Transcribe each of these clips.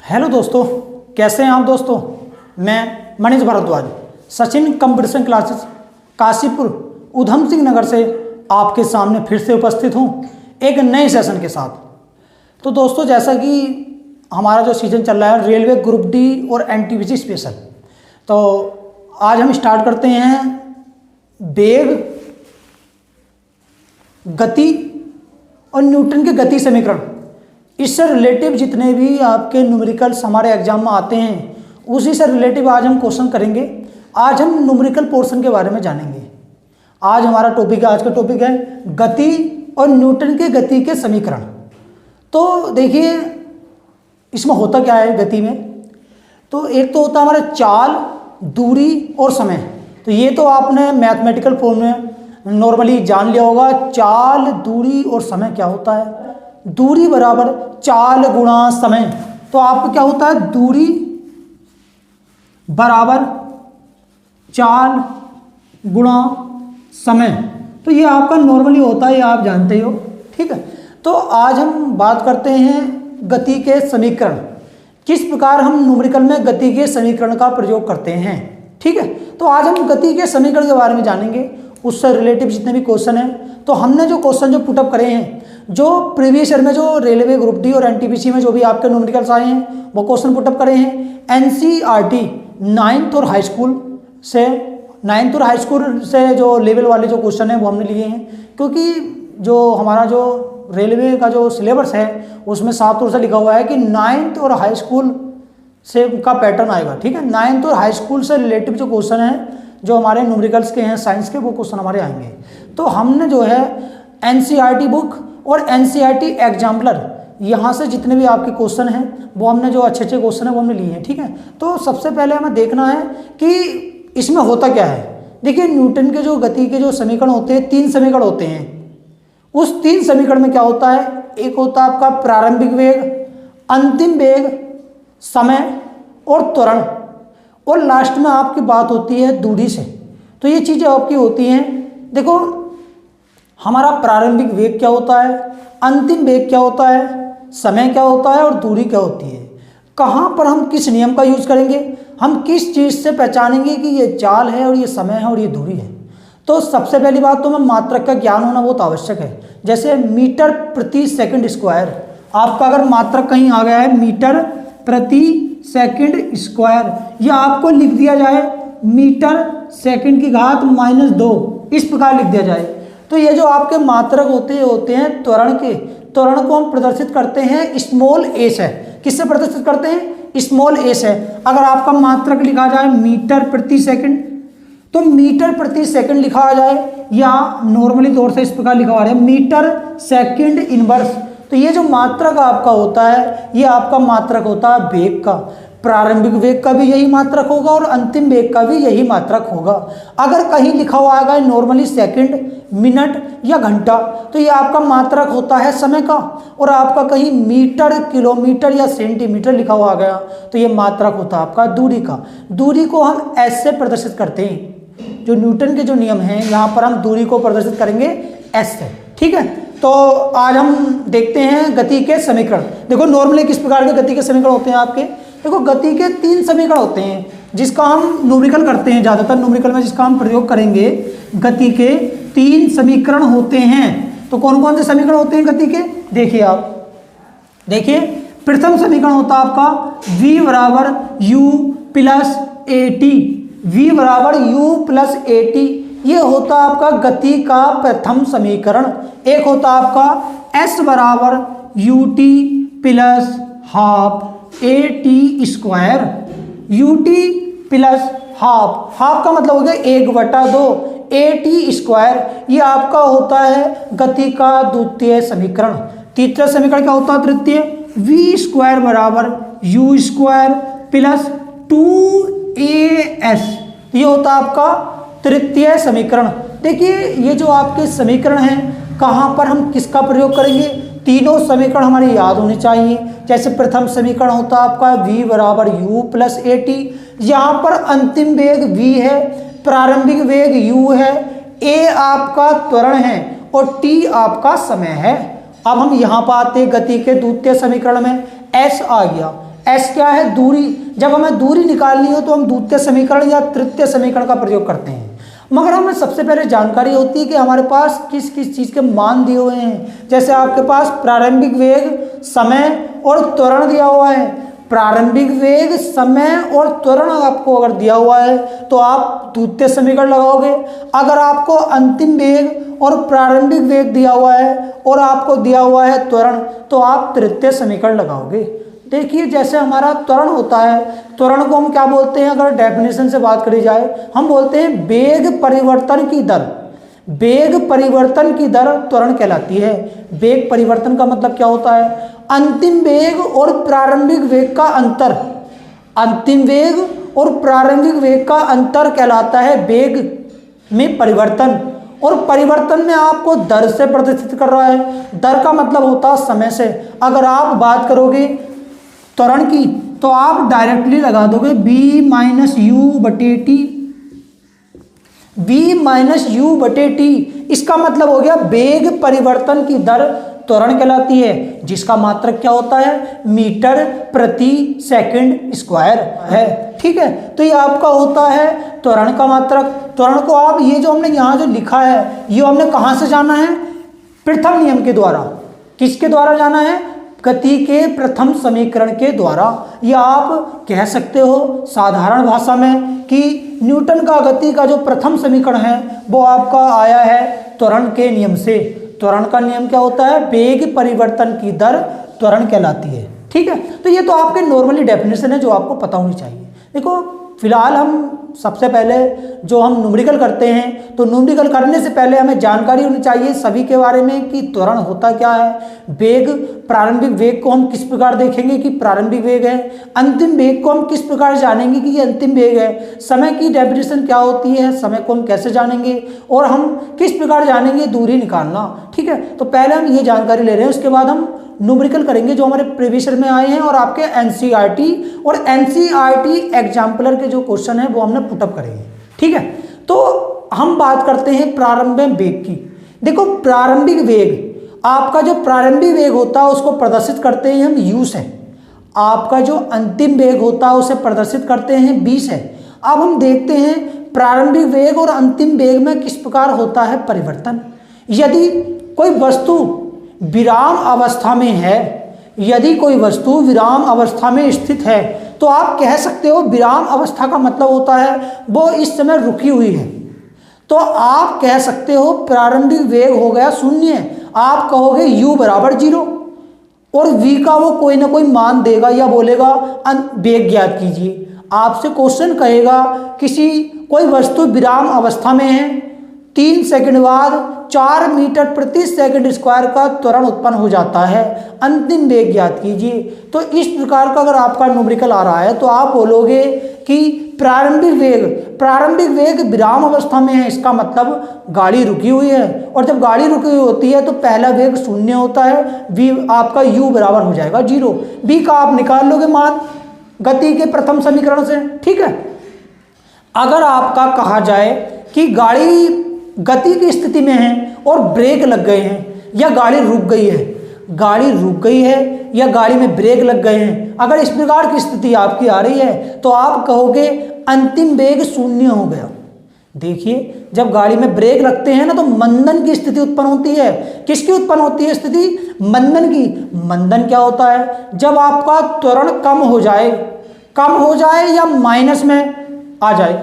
Hello दोस्तों, कैसे हैं आप दोस्तों। मैं मनीष भारद्वाज सचिन कंपटीशन क्लासेस काशीपुर उधम सिंह नगर से आपके सामने फिर से उपस्थित हूं एक नए सेशन के साथ। तो दोस्तों, जैसा कि हमारा जो सीजन चल रहा है रेलवे ग्रुप डी और एनटीपीसी स्पेशल, तो आज हम स्टार्ट करते हैं वेग, गति और न्यूटन के गति समीकरण। इससे रिलेटिव जितने भी आपके न्यूमेरिकल्स हमारे एग्जाम में आते हैं उसी से रिलेटिव आज हम क्वेश्चन करेंगे। आज हम न्यूमेरिकल पोर्शन के बारे में जानेंगे। आज हमारा टॉपिक है, आज का टॉपिक है गति और न्यूटन के गति के समीकरण। तो देखिए इसमें होता क्या है गति में। तो एक तो होता है हमारा चाल, दूरी और समय। तो ये तो आपने मैथमेटिकल फॉर्म में नॉर्मली जान लिया होगा। चाल, दूरी और समय क्या होता है। दूरी बराबर चाल गुणा समय। तो आपको क्या होता है, दूरी बराबर चाल गुणा समय। तो ये आपका नॉर्मली होता है, ये आप जानते हो, ठीक है। तो आज हम बात करते हैं गति के समीकरण, किस प्रकार हम न्यूमेरिकल में गति के समीकरण का प्रयोग करते हैं, ठीक है। तो आज हम गति के समीकरण के बारे में जानेंगे, उससे रिलेटिव जितने भी क्वेश्चन हैं। तो हमने जो क्वेश्चन जो पुटअप करे हैं, जो प्रीवियस ईयर में जो रेलवे ग्रुप डी और एनटीपीसी में जो भी आपके न्यूमेरिकल्स आए हैं वो क्वेश्चन पुटअप करे हैं एनसीईआरटी 9th और हाई स्कूल से। 9th और हाई स्कूल से जो लेवल वाले जो क्वेश्चन हैं वो हमने लिए हैं, क्योंकि जो हमारा जो रेलवे का जो सिलेबस है उसमें साफ तौर से लिखा हुआ है कि 9th और हाई स्कूल से का पैटर्न आएगा, ठीक है। 9th और हाई स्कूल से रिलेटिव जो क्वेश्चन हैं जो हमारे न्यूमेरिकल्स के हैं, साइंस के, वो क्वेश्चन हमारे आएंगे। तो हमने जो है एनसीईआरटी बुक और एनसीईआरटी एग्जाम्पलर, यहाँ से जितने भी आपके क्वेश्चन हैं वो हमने जो अच्छे अच्छे क्वेश्चन हैं वो हमने लिए हैं, ठीक है। तो सबसे पहले हमें देखना है कि इसमें होता क्या है। देखिए न्यूटन के जो गति के जो समीकरण होते हैं, 3 समीकरण होते हैं। उस 3 समीकरण में क्या होता है, एक होता है आपका प्रारंभिक वेग, अंतिम वेग, समय और त्वरण, और लास्ट में आपकी बात होती है दूरी से। तो ये चीज़ें आपकी होती हैं। देखो हमारा प्रारंभिक वेग क्या होता है, अंतिम वेग क्या होता है, समय क्या होता है और दूरी क्या होती है। कहाँ पर हम किस नियम का यूज करेंगे, हम किस चीज़ से पहचानेंगे कि ये चाल है और ये समय है और ये दूरी है। तो सबसे पहली बात तो हमें मात्रक का ज्ञान होना बहुत आवश्यक है। जैसे मीटर प्रति सेकंड स्क्वायर, आपका अगर मात्रक कहीं आ गया है मीटर प्रति सेकंड स्क्वायर, या आपको लिख दिया जाए मीटर सेकंड की घात -2, इस प्रकार लिख दिया जाए, तो ये जो आपके मात्रक होते हैं त्वरण के, त्वरण को हम प्रदर्शित करते हैं स्मॉल ए से। किससे प्रदर्शित करते हैं, स्मॉल ए से। अगर आपका मात्रक लिखा जाए मीटर प्रति सेकंड, तो मीटर प्रति सेकंड लिखा जाए, या नॉर्मली तौर से इस प्रकार लिखा हुआ है मीटर सेकंड इनवर्स। तो ये जो मात्रक आपका होता है ये आपका मात्रक होता है वेग का। प्रारंभिक वेग का भी यही मात्रक होगा और अंतिम वेग का भी यही मात्रक होगा। अगर कहीं लिखा हुआ आएगा नॉर्मली सेकंड, मिनट या घंटा, तो ये आपका मात्रक होता है समय का। और आपका कहीं मीटर, किलोमीटर या सेंटीमीटर लिखा हुआ आ गया तो ये मात्रक होता है आपका दूरी का। दूरी को हम एस से प्रदर्शित करते हैं। जो न्यूटन के जो नियम हैं यहाँ पर हम दूरी को प्रदर्शित करेंगे एस से, ठीक है। तो आज हम देखते हैं गति के समीकरण। देखो नॉर्मली किस प्रकार के गति के समीकरण होते हैं आपके। देखो गति के 3 समीकरण होते हैं जिसका हम न्यूमेरिकल करते हैं, ज़्यादातर न्यूमेरिकल में जिसका हम प्रयोग करेंगे। गति के 3 समीकरण होते हैं। तो कौन कौन से समीकरण होते हैं गति के, देखिए आप देखिए। प्रथम समीकरण होता है आपका v बराबर u plus A T. v बराबर u प्लस ए टी, ये होता आपका गति का प्रथम समीकरण। एक होता आपका s बराबर U T plus half A T square. U T plus half, half का मतलब हो गया 1/2 ए टी स्क्वायर, ये आपका होता है गति का द्वितीय समीकरण। तीसरा समीकरण क्या होता है तृतीय, v स्क्वायर बराबर u स्क्वायर प्लस 2as, ये होता आपका तृतीय समीकरण। देखिए ये जो आपके समीकरण हैं कहाँ पर हम किसका प्रयोग करेंगे, तीनों समीकरण हमारे याद होने चाहिए। जैसे प्रथम समीकरण होता है आपका v बराबर u प्लस ए टी, यहाँ पर अंतिम वेग v है, प्रारंभिक वेग u है, a आपका त्वरण है और t आपका समय है। अब हम यहाँ पर आते हैं गति के द्वितीय समीकरण में, s आ गया। एस क्या है, दूरी। जब हमें दूरी निकालनी हो तो हम द्वितीय समीकरण या तृतीय समीकरण का प्रयोग करते हैं, मगर हमें सबसे पहले जानकारी होती है कि हमारे पास किस किस चीज़ के मान दिए हुए हैं। जैसे आपके पास प्रारंभिक वेग, समय और त्वरण दिया हुआ है। प्रारंभिक वेग, समय और त्वरण आपको अगर दिया हुआ है तो आप द्वितीय समीकरण लगाओगे। अगर आपको अंतिम वेग और प्रारंभिक वेग दिया हुआ है और आपको दिया हुआ है त्वरण, तो आप तृतीय समीकरण लगाओगे। देखिए जैसे हमारा त्वरण होता है, त्वरण को हम क्या बोलते हैं, अगर डेफिनेशन से बात करी जाए, हम बोलते हैं वेग परिवर्तन की दर। वेग परिवर्तन की दर त्वरण कहलाती है। वेग परिवर्तन का मतलब क्या होता है, अंतिम वेग और प्रारंभिक वेग का अंतर। अंतिम वेग और प्रारंभिक वेग का अंतर कहलाता है वेग में परिवर्तन। और परिवर्तन में आपको दर से प्रदर्शित कर रहा है। दर का मतलब होता है समय से। अगर आप बात करोगे त्वरण की तो आप डायरेक्टली लगा दोगे b माइनस यू बटे टी। b माइनस यू बटे टी, इसका मतलब हो गया वेग परिवर्तन की दर त्वरण कहलाती है, जिसका मात्रक क्या होता है, मीटर प्रति सेकंड स्क्वायर है। ठीक है, तो ये आपका होता है त्वरण का मात्रक। त्वरण को आप ये जो हमने यहाँ जो लिखा है, ये हमने कहाँ से जाना है, प्रथम नियम के द्वारा। किसके द्वारा जाना है, गति के प्रथम समीकरण के द्वारा। या आप कह सकते हो साधारण भाषा में कि न्यूटन का गति का जो प्रथम समीकरण है वो आपका आया है त्वरण के नियम से। त्वरण का नियम क्या होता है, वेग परिवर्तन की दर त्वरण कहलाती है। ठीक है, तो ये तो आपके नॉर्मली डेफिनेशन है जो आपको पता होनी चाहिए। देखो फिलहाल हम सबसे पहले जो हम न्यूमेरिकल करते हैं, तो न्यूमेरिकल करने से पहले हमें जानकारी होनी चाहिए सभी के बारे में कि त्वरण होता क्या है, वेग, प्रारंभिक वेग को हम किस प्रकार देखेंगे कि प्रारंभिक वेग है, अंतिम वेग को हम किस प्रकार जानेंगे कि ये अंतिम वेग है, समय की डेफिनेशन क्या होती है, समय को हम कैसे जानेंगे, और हम किस प्रकार जानेंगे दूरी निकालना। ठीक है, तो पहले हम ये जानकारी ले रहे हैं, उसके बाद हम न्यूमेरिकल करेंगे जो हमारे प्रीवियस ईयर में आए हैं और आपके एनसीईआरटी और एनसीईआरटी एग्जाम्पलर के जो क्वेश्चन है वो हमने पुटअप करेंगे। ठीक है, तो हम बात करते हैं प्रारंभिक वेग की। देखो प्रारंभिक वेग, आपका जो प्रारंभिक वेग होता है उसको प्रदर्शित करते हैं हम u से। आपका जो अंतिम वेग होता है उसे प्रदर्शित करते हैं v से। अब हम देखते हैं प्रारंभिक वेग और अंतिम वेग में किस प्रकार होता है परिवर्तन। यदि कोई वस्तु विराम अवस्था में है, यदि कोई वस्तु विराम अवस्था में स्थित है, तो आप कह सकते हो विराम अवस्था का मतलब होता है वो इस समय रुकी हुई है। तो आप कह सकते हो प्रारंभिक वेग हो गया शून्य। आप कहोगे u बराबर 0 और v का वो कोई ना कोई मान देगा या बोलेगा वेग ज्ञात कीजिए। आपसे क्वेश्चन कहेगा किसी कोई वस्तु विराम अवस्था में है, 3 सेकंड बाद 4 मीटर प्रति सेकंड स्क्वायर का त्वरण उत्पन्न हो जाता है, अंतिम वेग ज्ञात कीजिए। तो इस प्रकार का अगर आपका न्यूमेरिकल आ रहा है तो आप बोलोगे कि प्रारंभिक वेग विराम अवस्था में है, इसका मतलब गाड़ी रुकी हुई है। और जब गाड़ी रुकी हुई होती है तो पहला वेग शून्य होता है, v आपका u बराबर हो जाएगा 0। v का आप निकाल लोगे मान गति के प्रथम समीकरण से। ठीक है, अगर आपका कहा जाए कि गाड़ी गति की स्थिति में है और ब्रेक लग गए हैं या गाड़ी रुक गई है, गाड़ी रुक गई है या गाड़ी में ब्रेक लग गए हैं, अगर इस प्रकार की स्थिति आपकी आ रही है तो आप कहोगे अंतिम वेग शून्य हो गया। देखिए जब गाड़ी में ब्रेक लगते हैं ना तो मंदन की स्थिति उत्पन्न होती है। किसकी उत्पन्न होती है स्थिति, मंदन की। मंदन क्या होता है, जब आपका त्वरण कम हो जाए या माइनस में आ जाए।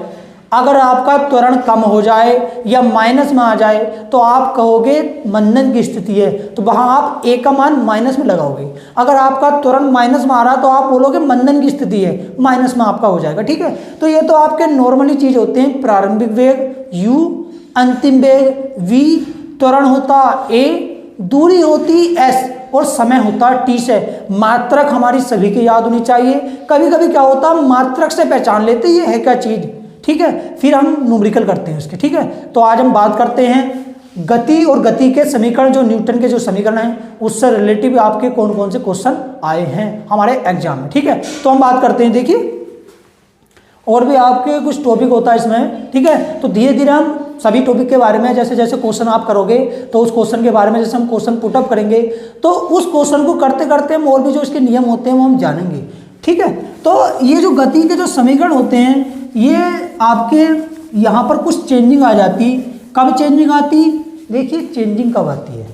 अगर आपका त्वरण कम हो जाए या माइनस में आ जाए तो आप कहोगे मंदन की स्थिति है, तो वहां आप a का मान माइनस में लगाओगे। अगर आपका त्वरण माइनस में आ रहा है तो आप बोलोगे मंदन की स्थिति है, माइनस में आपका हो जाएगा। ठीक है, तो ये तो आपके नॉर्मली चीज होते हैं। प्रारंभिक वेग u, अंतिम वेग v, त्वरण होता a, दूरी होती s और समय होता t से। मात्रक हमारी सभी की याद होनी चाहिए। कभी कभी क्या होता है मात्रक से पहचान लेते ये है क्या चीज। ठीक है, फिर हम न्यूमेरिकल करते हैं उसके। ठीक है, तो आज हम बात करते हैं गति और गति के समीकरण, जो न्यूटन के जो समीकरण हैं उससे रिलेटिव आपके कौन कौन से क्वेश्चन आए हैं हमारे एग्जाम में। ठीक है, तो हम बात करते हैं। देखिए और भी आपके कुछ टॉपिक होता है इसमें। ठीक है, तो धीरे धीरे हम सभी टॉपिक के बारे में जैसे जैसे क्वेश्चन आप करोगे तो उस क्वेश्चन के बारे में जैसे हम क्वेश्चन पुटअप करेंगे तो उस क्वेश्चन को करते करते हम और भी जो इसके नियम होते हैं वो हम जानेंगे। ठीक है। तो ये जो गति के जो समीकरण होते हैं ये आपके यहाँ पर कुछ चेंजिंग आ जाती। कब चेंजिंग आती, देखिए चेंजिंग कब आती है,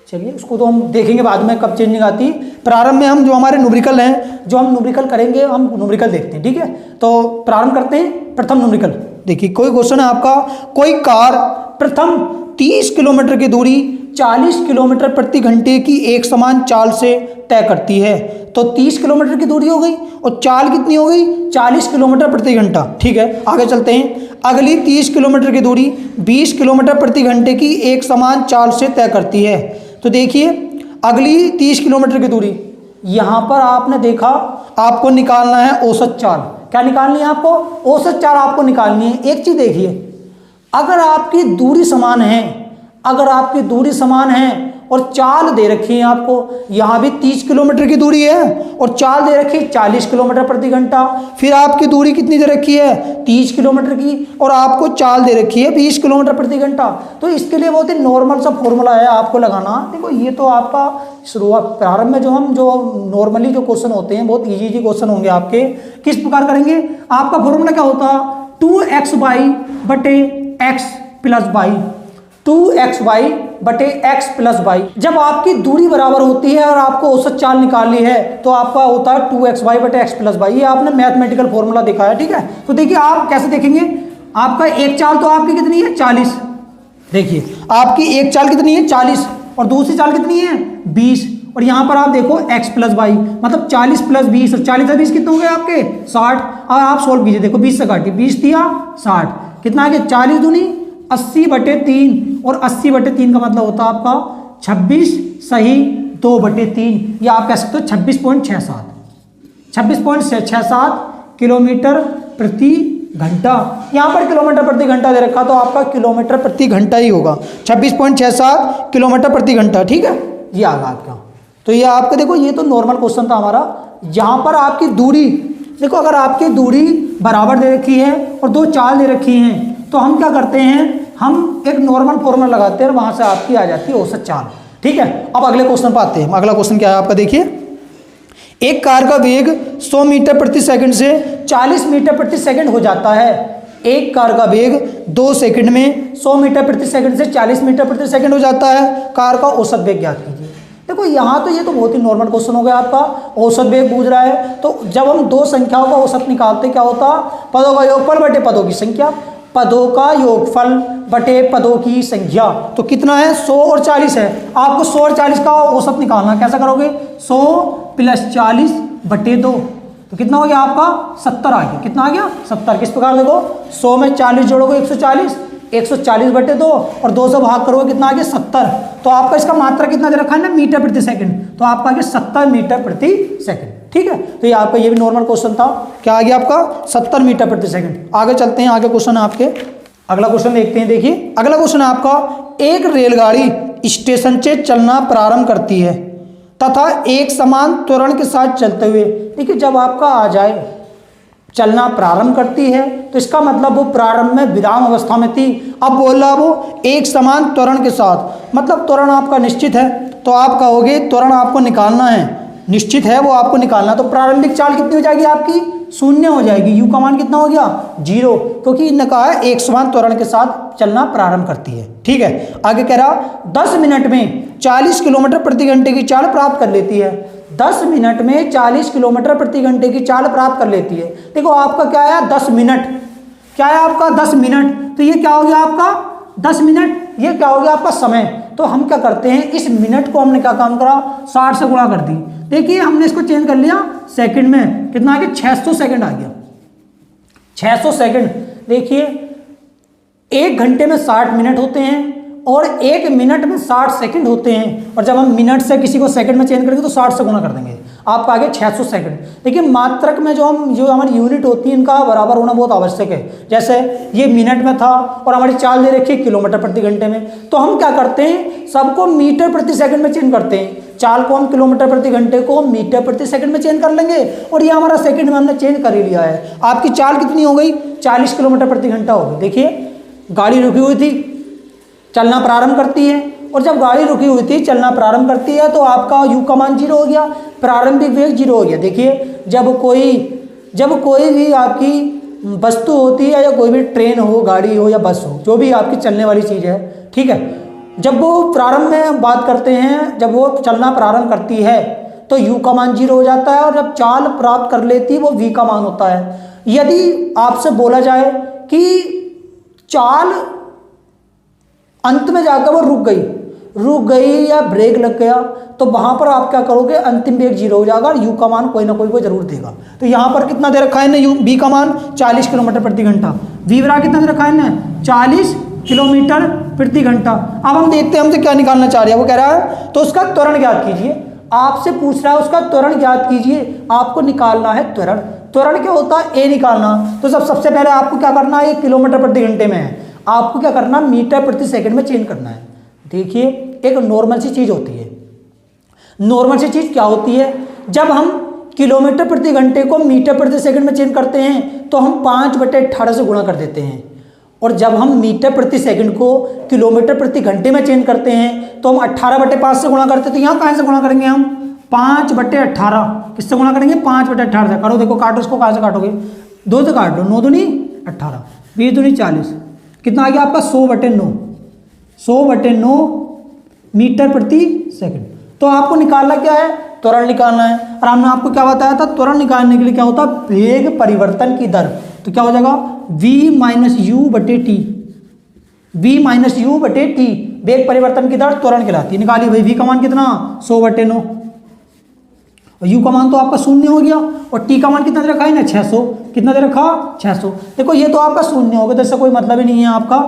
चलिए उसको तो हम देखेंगे बाद में कब चेंजिंग आती। प्रारंभ में हम जो हमारे न्यूमेरिकल हैं, जो हम न्यूमेरिकल करेंगे, हम न्यूमेरिकल देखते हैं, ठीक है। तो प्रारंभ करते हैं प्रथम न्यूमेरिकल। देखिए कोई क्वेश्चन है आपका, कोई कार प्रथम 30 किलोमीटर की दूरी 40 किलोमीटर प्रति घंटे की एक समान चाल से तय करती है। तो 30 किलोमीटर की दूरी हो गई और चाल कितनी हो गई, 40 किलोमीटर प्रति घंटा, ठीक है। आगे चलते हैं। अगली 30 किलोमीटर की दूरी 20 किलोमीटर प्रति घंटे की एक समान चाल से तय करती है। तो देखिए अगली 30 किलोमीटर की दूरी, यहाँ पर आपने देखा आपको निकालना है औसत चाल। क्या निकालनी है आपको, औसत चाल आपको निकालनी है। एक चीज देखिए, अगर आपकी दूरी समान है, अगर आपकी दूरी समान है और चाल दे रखी है आपको, यहाँ भी 30 किलोमीटर की दूरी है और चाल दे रखी है 40 किलोमीटर प्रति घंटा, फिर आपकी दूरी कितनी दे रखी है 30 किलोमीटर की और आपको चाल दे रखी है 20 किलोमीटर प्रति घंटा। तो इसके लिए बहुत ही नॉर्मल सा फॉर्मूला है आपको लगाना। देखो ये तो आपका शुरुआत प्रारंभ में जो नॉर्मली जो क्वेश्चन होते हैं बहुत ईजी क्वेश्चन होंगे आपके। किस प्रकार करेंगे, आपका फॉर्मूला क्या होता, 2xy बटे x प्लस वाई, 2xy बटे x प्लस वाई। जब आपकी दूरी बराबर होती है और आपको औसत चाल निकालनी है तो आपका होता है 2xy बटे x प्लस वाई। ये आपने मैथमेटिकल फॉर्मूला देखा है, ठीक है। तो देखिए आप कैसे देखेंगे, आपका एक चाल तो आपकी कितनी है 40, देखिए आपकी एक चाल कितनी है 40 और दूसरी चाल कितनी है 20 और यहाँ पर आप देखो x प्लस वाई मतलब 40 प्लस 20 और 40 20 कितने हो गए आपके 60। और आप सोल्व कीजिए, देखो 20 से काटिए, 20 दिया 60, कितना आ गया 40 दूनी 80 बटे 3 और 80 बटे 3 का मतलब होता है आपका 26 सही 2 बटे 3। या आप कह सकते हो 26.67 किलोमीटर प्रति घंटा। यहाँ पर किलोमीटर प्रति घंटा दे रखा तो आपका किलोमीटर प्रति घंटा ही होगा, 26.67 किलोमीटर प्रति घंटा, ठीक है। ये आ गया आपका। तो ये आपका देखो ये तो नॉर्मल क्वेश्चन था हमारा। यहाँ पर आपकी दूरी देखो, अगर आपकी दूरी बराबर दे रखी है और दो चाल दे रखी हैं तो हम क्या करते हैं, हम एक नॉर्मल फॉर्मूला लगाते हैं और वहां से आपकी आ जाती है औसत चाल, ठीक है। अब अगले क्वेश्चन पर आते हैं। अगला क्वेश्चन क्या है आपका, देखिए एक कार का वेग 100 मीटर प्रति सेकंड से 40 मीटर प्रति सेकंड हो जाता है। एक कार का वेग 2 सेकंड में 100 मीटर प्रति सेकंड से 40 मीटर प्रति सेकंड हो जाता है। कार का औसत वेग ज्ञात कीजिए। देखो यहाँ तो ये तो बहुत ही नॉर्मल क्वेश्चन हो गया आपका, औसत वेग पूछ रहा है। तो जब हम दो संख्याओं का औसत निकालते क्या होता, पदों का योगफल बटे पदों की संख्या, पदों का योगफल बटे पदों की संख्या। तो कितना है 100 और 40 है, आपको 100 और 40 का औसत निकालना। कैसा करोगे, 100 प्लस 40 बटे 2 तो कितना हो गया आपका 70 आ गया। कितना आ गया 70। किस प्रकार देखो 100 में 40 जोड़ोगे 140, 140 बटे 2 और 2 से भाग करोगे कितना आ गया 70। तो आपका इसका मात्रा कितना दे रखा है ना मीटर प्रति सेकंड, तो आपका आ गया 70 मीटर प्रति सेकंड, ठीक है। तो ये आपका ये भी नॉर्मल क्वेश्चन था, क्या आ गया आपका 70 मीटर प्रति सेकंड। आगे चलते हैं, आगे क्वेश्चन है आपके। अगला क्वेश्चन देखते हैं। देखिए अगला क्वेश्चन है आपका, एक रेलगाड़ी स्टेशन से चलना प्रारंभ करती है तथा एक समान त्वरण के साथ चलते हुए, देखिए जब आपका आ जाए चलना प्रारंभ करती है तो इसका मतलब वो प्रारंभ में विराम अवस्था में थी। अब बोला वो एक समान त्वरण के साथ, मतलब त्वरण आपका निश्चित है तो आप कहोगे त्वरण आपको निकालना है, निश्चित है वो आपको निकालना। तो प्रारंभिक चाल कितनी हो जाएगी आपकी 0 हो जाएगी। यू का मान कितना हो गया 0, क्योंकि इन्होंने कहा है एक समान त्वरण के साथ चलना प्रारंभ करती है, ठीक है। आगे कह रहा 10 मिनट में 40 किलोमीटर प्रति घंटे की चाल प्राप्त कर लेती है। 10 मिनट में 40 किलोमीटर प्रति घंटे की चाल प्राप्त कर लेती है। देखो आपका क्या है 10 मिनट, क्या है आपका 10 मिनट, तो ये क्या हो गया आपका 10 मिनट, ये क्या हो गया आपका समय। तो हम क्या करते हैं, इस मिनट को हमने क्या काम करा 60 से गुणा कर दी। देखिए हमने इसको चेंज कर लिया सेकंड में, कितना आ गया 600 सेकंड आ गया, 600 सेकंड। देखिए 1 घंटे में 60 मिनट होते हैं और 1 मिनट में 60 सेकंड होते हैं, और जब हम मिनट से किसी को सेकंड में चेंज करेंगे तो 60 से गुणा कर देंगे, आपका आगे 600 सेकंड। देखिए मात्रक में जो हमारी यूनिट होती है इनका बराबर होना बहुत आवश्यक है। जैसे ये मिनट में था और हमारी चाल दे रखी है किलोमीटर प्रति घंटे में, तो हम क्या करते हैं सबको मीटर प्रति सेकंड में चेंज करते हैं। चाल को हम किलोमीटर प्रति घंटे को मीटर प्रति सेकंड में चेंज कर लेंगे और ये हमारा सेकंड में हमने चेंज कर ही लिया है। आपकी चाल कितनी हो गई 40 किलोमीटर प्रति घंटा हो गई। देखिए गाड़ी रुकी हुई थी, चलना प्रारंभ करती है और जब गाड़ी रुकी हुई थी चलना प्रारंभ करती है तो आपका u का मान 0 हो गया, प्रारंभिक वेग 0 हो गया। देखिए जब कोई भी आपकी वस्तु होती है या कोई भी ट्रेन हो, गाड़ी हो या बस हो, जो भी आपकी चलने वाली चीज़ है, ठीक है, जब वो प्रारंभ में बात करते हैं, जब वो चलना प्रारंभ करती है तो u का मान 0 हो जाता है और जब चाल प्राप्त कर लेती है वो v का मान होता है। यदि आपसे बोला जाए कि चाल अंत में जाकर वो रुक गई या ब्रेक लग गया तो वहां पर आप क्या करोगे, अंतिम वेग 0 हो जाएगा और u का मान कोई ना कोई वो जरूर देगा। तो यहाँ पर कितना दे रखा है ना, v का मान 40 किलोमीटर प्रति घंटा, v बराबर कितना दे रखा है ना, 40 किलोमीटर प्रति घंटा। अब हम देखते हैं हमसे क्या निकालना चाह रहे हैं, वो कह रहा है तो उसका त्वरण ज्ञात कीजिए, आपसे पूछ रहा है उसका त्वरण ज्ञात कीजिए, आपको निकालना है त्वरण। त्वरण क्या होता है, ए निकालना। तो सबसे पहले आपको क्या करना है, 1 किलोमीटर प्रति घंटे में है, आपको क्या करना, मीटर प्रति सेकंड में चेंज करना है। देखिए एक नॉर्मल सी चीज होती है, नॉर्मल सी चीज क्या होती है, जब हम किलोमीटर प्रति घंटे को मीटर प्रति सेकंड में चेंज करते हैं तो हम 5/18 से गुणा कर देते हैं, और जब हम मीटर प्रति सेकंड को किलोमीटर प्रति घंटे में चेंज करते हैं तो हम 18/5 से गुणा करते हैं। तो यहाँ कहाँ से गुणा करेंगे हम, 5/18, किससे गुणा करेंगे, 5/18 से। करो देखो, काटो इसको, कहाँ से काटोगे, 2 से काट लो, 9 दूनी 18, 20 दूनी 40, कितना आ गया आपका 100/9, 100/9 मीटर प्रति सेकंड। तो आपको निकालना क्या है, त्वरण निकालना है। और हमने आपको क्या बताया था, त्वरण निकालने के लिए क्या होता है, वेग परिवर्तन की दर। तो क्या हो जाएगा, v माइनस यू बटे टी, v माइनस यू बटे टी, वेग परिवर्तन की दर त्वरण कहलाती है। निकालिए भाई, v का मान कितना, 100/9, और u का मान तो आपका 0 हो गया, और t का मान कितना दे रखा है ना, 600, कितना दे रखा, 600। देखो ये तो आपका 0 हो गया, तो इससे कोई मतलब ही नहीं है आपका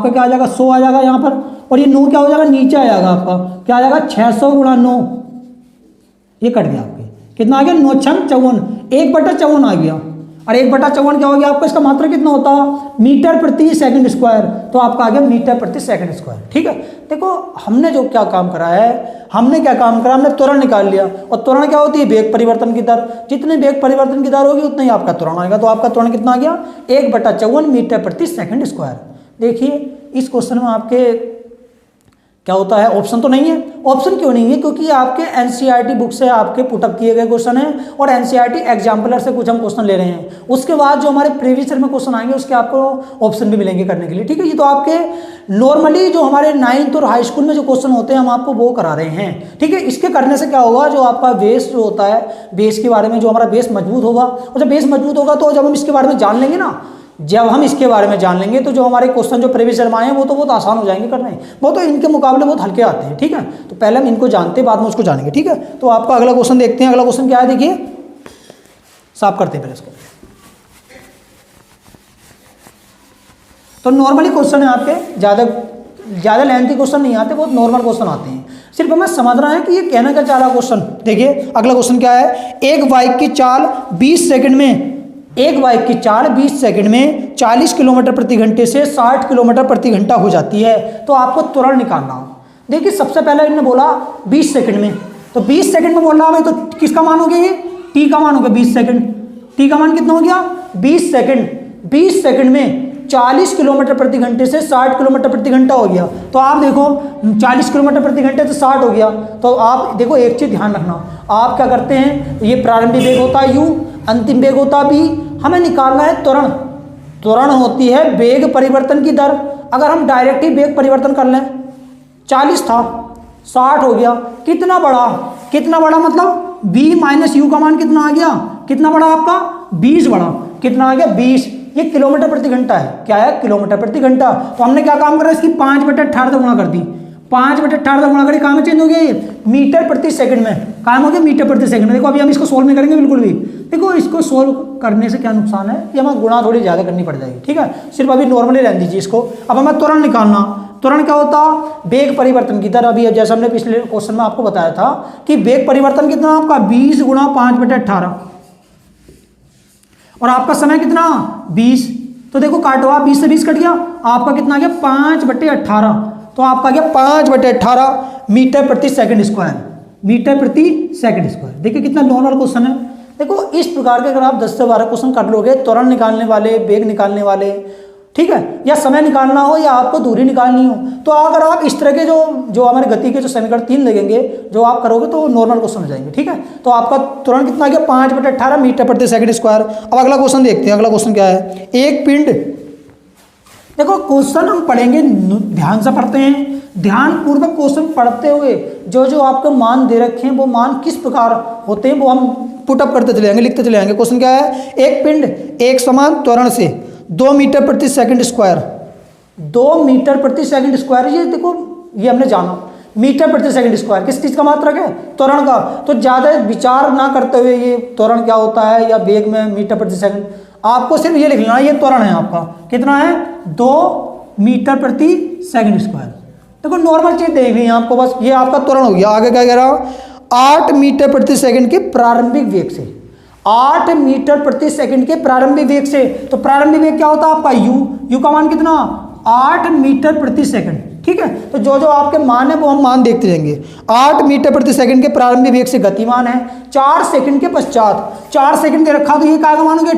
क्या आ जाएगा, 100 आ जाएगा यहाँ पर, और ये 9 क्या हो जाएगा, नीचे आ जाएगा आपका, क्या आ जाएगा, 600 × 9, ये कट गया आपके, कितना आ गया, 9 × 54, 1/54 आ गया। और 1/54 क्या हो गया आपका, इसका मात्रा कितना होता है, मीटर प्रति सेकंड स्क्वायर, तो आपका आ गया मीटर प्रति सेकंड स्क्वायर। ठीक है, देखो हमने जो क्या काम करा है, हमने त्वरण निकाल लिया, और त्वरण क्या होती है, वेग परिवर्तन की दर। जितने वेग परिवर्तन की दर होगी उतना ही आपका त्वरण आएगा। तो आपका त्वरण कितना आ गया, 1/54 मीटर प्रति सेकंड स्क्वायर। देखिए इस क्वेश्चन में आपके क्या होता है, ऑप्शन तो नहीं है। ऑप्शन क्यों नहीं है, क्योंकि आपके एनसीईआरटी बुक से आपके पुटअप किए गए क्वेश्चन है, और एनसीईआरटी एग्जाम्पलर से कुछ हम क्वेश्चन ले रहे हैं। उसके बाद जो हमारे प्रीवियस ईयर में क्वेश्चन आएंगे उसके आपको ऑप्शन भी मिलेंगे करने के लिए। ठीक है, ये तो आपके नॉर्मली जो हमारे 9th और हाई स्कूल में जो क्वेश्चन होते हैं हम आपको वो करा रहे हैं। ठीक है, इसके करने से क्या होगा, जो आपका बेस जो होता है, बेस के बारे में जो हमारा बेस मजबूत होगा, और जब बेस मजबूत होगा तो जब हम इसके बारे में जान लेंगे ना, जब हम इसके बारे में जान लेंगे तो जो हमारे क्वेश्चन जो प्रीवियस ईयर में आए हैं वो तो बहुत आसान हो जाएंगे करने, वो तो इनके मुकाबले बहुत हल्के आते हैं। ठीक है, तो पहले हम इनको जानते हैं, बाद में उसको जानेंगे। ठीक है, तो आपका अगला क्वेश्चन देखते हैं। अगला क्वेश्चन क्या है, देखिए साफ करते हैं पहले इसको। तो नॉर्मली क्वेश्चन है आपके, ज़्यादा लेंथी क्वेश्चन नहीं आते, बहुत नॉर्मल क्वेश्चन आते हैं। सिर्फ हमें समझना है कि ये कहना क्या चाह रहा क्वेश्चन। देखिए अगला क्वेश्चन क्या है, एक बाइक की चाल 20 सेकंड में 40 किलोमीटर प्रति घंटे से 60 किलोमीटर प्रति घंटा हो जाती है, तो आपको त्वरण निकालना हो। देखिए सबसे पहले इन्होंने बोला 20 सेकंड में, तो 20 सेकंड में बोल रहा है तो किसका मान हो गया, ये टी का मान हो गया 20 सेकंड। टी का मान कितना हो गया, 20 सेकंड में 40 किलोमीटर प्रति घंटे से 60 किलोमीटर प्रति घंटा हो गया। तो आप देखो 40 किलोमीटर प्रति घंटे से 60 हो गया, तो आप देखो एक चीज़ ध्यान रखना, आप क्या करते हैं, ये प्रारंभिक वेग होता है u, अंतिम वेग होता है v, हमें निकालना है त्वरण। त्वरण होती है वेग परिवर्तन की दर। अगर हम डायरेक्ट ही वेग परिवर्तन कर लें, 40 था 60 हो गया, कितना बड़ा मतलब v माइनस यू का मान कितना आ गया, कितना बड़ा आपका 20 बड़ा, कितना आ गया 20। ये किलोमीटर प्रति घंटा है, क्या है, किलोमीटर प्रति घंटा। तो हमने क्या काम करा, इसकी 5/18 से गुणा कर दी, 5/18 से गुणा करी, कहाँ में चेंज हो गया, ये मीटर प्रति सेकंड में काम हो गया, मीटर प्रति सेकंड में। देखो अभी हम इसको सोल्व नहीं करेंगे बिल्कुल भी। देखो इसको सोल्व करने से क्या नुकसान है कि हमें गुणा थोड़ी ज़्यादा करनी पड़ जाएगी। ठीक है, सिर्फ अभी नॉर्मली रहने दीजिए इसको। अब हमें त्वरण निकालना, त्वरण क्या होता, वेग परिवर्तन की दर। अभी जैसे हमने पिछले क्वेश्चन में आपको बताया था कि वेग परिवर्तन कितना आपका 20 × 5/18, और आपका समय कितना 20। तो देखो काटो आप, 20 से 20 कट गया, आपका कितना आ गया 5/18, तो आपका गया 5/18 मीटर प्रति सेकंड स्क्वायर, मीटर प्रति सेकंड स्क्वायर। देखिए कितना नॉर्मल क्वेश्चन है। देखो इस प्रकार के अगर आप 10 से 12 क्वेश्चन कर लोगे, त्वरण निकालने वाले, वेग निकालने वाले, ठीक है, या समय निकालना हो या आपको दूरी निकालनी हो, तो अगर आप इस तरह के जो हमारे गति के जो समीकरण 3 लगेंगे जो आप करोगे तो नॉर्मल क्वेश्चन हो जाएंगे। ठीक है, तो आपका त्वरण कितना आ गया 5/18 मीटर प्रति सेकंड स्क्वायर। अब अगला क्वेश्चन देखते हैं। अगला क्वेश्चन क्या है, एक पिंड, देखो क्वेश्चन हम पढ़ेंगे, ध्यान से पढ़ते हैं, ध्यान पूर्वक क्वेश्चन पढ़ते हुए जो जो आपको मान दे रखे हैं वो मान किस प्रकार होते हैं वो हम पुटअप करते चले जाएंगे, लिखते चले जाएंगे। क्वेश्चन क्या है, एक पिंड एक समान त्वरण से 2 मीटर प्रति सेकंड स्क्वायर, 2 मीटर प्रति सेकंड स्क्वायर, ये देखो ये हमने जाना, मीटर प्रति सेकंड स्क्वायर किस चीज़ का मात्रक है, त्वरण का। तो ज़्यादा विचार ना करते हुए ये त्वरण क्या होता है या वेग में मीटर प्रति सेकंड, आपको सिर्फ ये लिख लेना, ये त्वरण है आपका, कितना है 2 मीटर प्रति सेकंड स्क्वायर। देखो नॉर्मल चीज़ देख रही है आपको, बस ये आपका त्वरण हो गया। आगे क्या कह रहा हूँ, 8 मीटर प्रति सेकंड के प्रारंभिक वेग से, 8 मीटर प्रति सेकंड के प्रारंभिक वेग से, तो प्रारंभिक वेग क्या होता है आपका u का मान कितना 8 मीटर प्रति सेकंड। ठीक है, तो जो जो आपके मान है वो हम मान देखते जाएंगे। 8 मीटर प्रति सेकंड के प्रारंभिक वेग से गतिमान है, 4 सेकंड के पश्चात, 4 सेकंड दे रखा, तो ये क्या का मान हो गया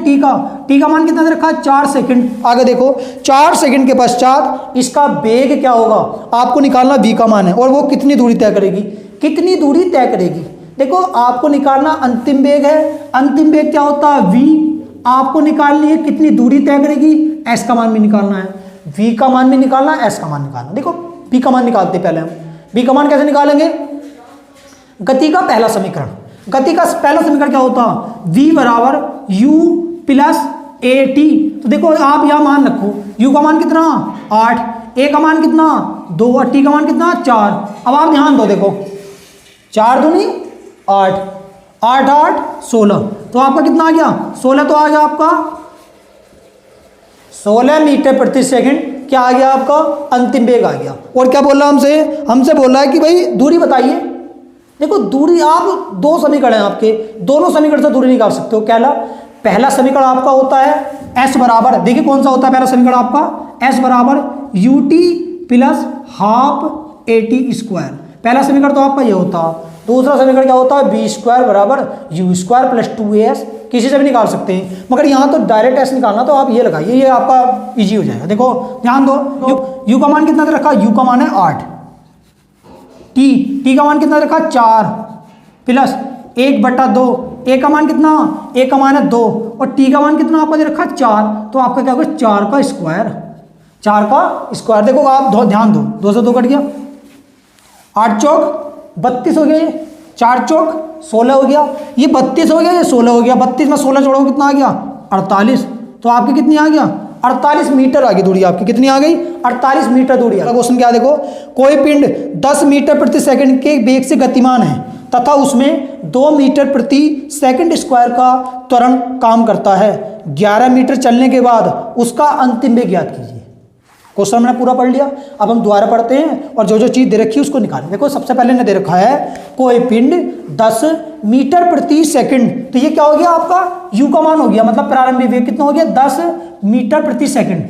टी का मान कितना दे रखा है 4 सेकंड। आगे देखो 4 सेकंड के पश्चात इसका वेग क्या होगा आपको निकालना, v का मान है, और वो कितनी दूरी तय करेगी, कितनी दूरी तय करेगी। देखो आपको निकालना अंतिम वेग है, अंतिम वेग क्या होता है v, आपको निकालनी है कितनी दूरी तय करेगी, s का मान भी निकालना है, v का मान भी निकालना है, s का मान निकालना। देखो v का मान निकालते पहले हम, v का मान कैसे निकालेंगे, गति का पहला समीकरण, गति का पहला समीकरण क्या होता है, v बराबर u प्लस at। तो देखो आप यह मान रखो, u का मान कितना 8, a का मान कितना 2 और t का मान कितना 4। अब आप ध्यान दो, देखो 4 दूनी 8, 8 8 16, तो आपका कितना आ गया 16, तो आ गया आपका 16 मीटर प्रति सेकंड। क्या आ गया आपका अंतिम वेग आ गया। और क्या बोल रहा है हमसे बोल रहा है कि भाई दूरी बताइए। देखो दूरी, आप 2 समीकरण हैं आपके, दोनों समीकरण से दूरी निकाल सकते हो। क्या पहला समीकरण आपका होता है s बराबर, देखिए कौन सा होता है पहला समीकरण आपका, s बराबर ut plus half at square, पहला समीकरण तो आपका ये होता है। दूसरा समीकरण क्या होता है, बी स्क्वायर बराबर u स्क्वायर प्लस 2as, किसी से भी निकाल सकते हैं, मगर यहाँ तो डायरेक्ट s निकालना, तो आप ये लगाइए, ये आपका इजी हो जाएगा। देखो ध्यान दो, u का मान कितना रखा, u का मान है 8, t का मान कितना रखा 4 प्लस 1/2, a का मान कितना, a का मान है 2 और t का मान कितना आपका दे रखा 4, तो आपका क्या होगा 4 का स्क्वायर, 4 का स्क्वायर। देखो आप ध्यान दो, 2 से 2 कट गया, 8 चौक 32 हो गया, ये 4 चौक 16 हो गया, ये 32 हो गया, ये 16 हो गया, 32 में 16 जोड़ो कितना आ गया 48, तो आपकी कितनी आ गया 48 मीटर आ गई दूरी, आपकी कितनी आ गई 48 मीटर दूरी। अगला क्वेश्चन क्या देखो, कोई पिंड 10 मीटर प्रति सेकंड के वेग से गतिमान है तथा उसमें 2 मीटर प्रति सेकंड स्क्वायर का त्वरण काम करता है, 11 मीटर चलने के बाद उसका अंतिम वेग ज्ञात कीजिए। क्वेश्चन हमने पूरा पढ़ लिया, अब हम दोबारा पढ़ते हैं और जो जो चीज़ दे रखी है उसको निकालें। देखो सबसे पहले ने दे रखा है कोई पिंड 10 मीटर प्रति सेकंड, तो ये क्या हो गया आपका u का मान हो गया, मतलब प्रारंभिक वेग कितना हो गया 10 मीटर प्रति सेकंड।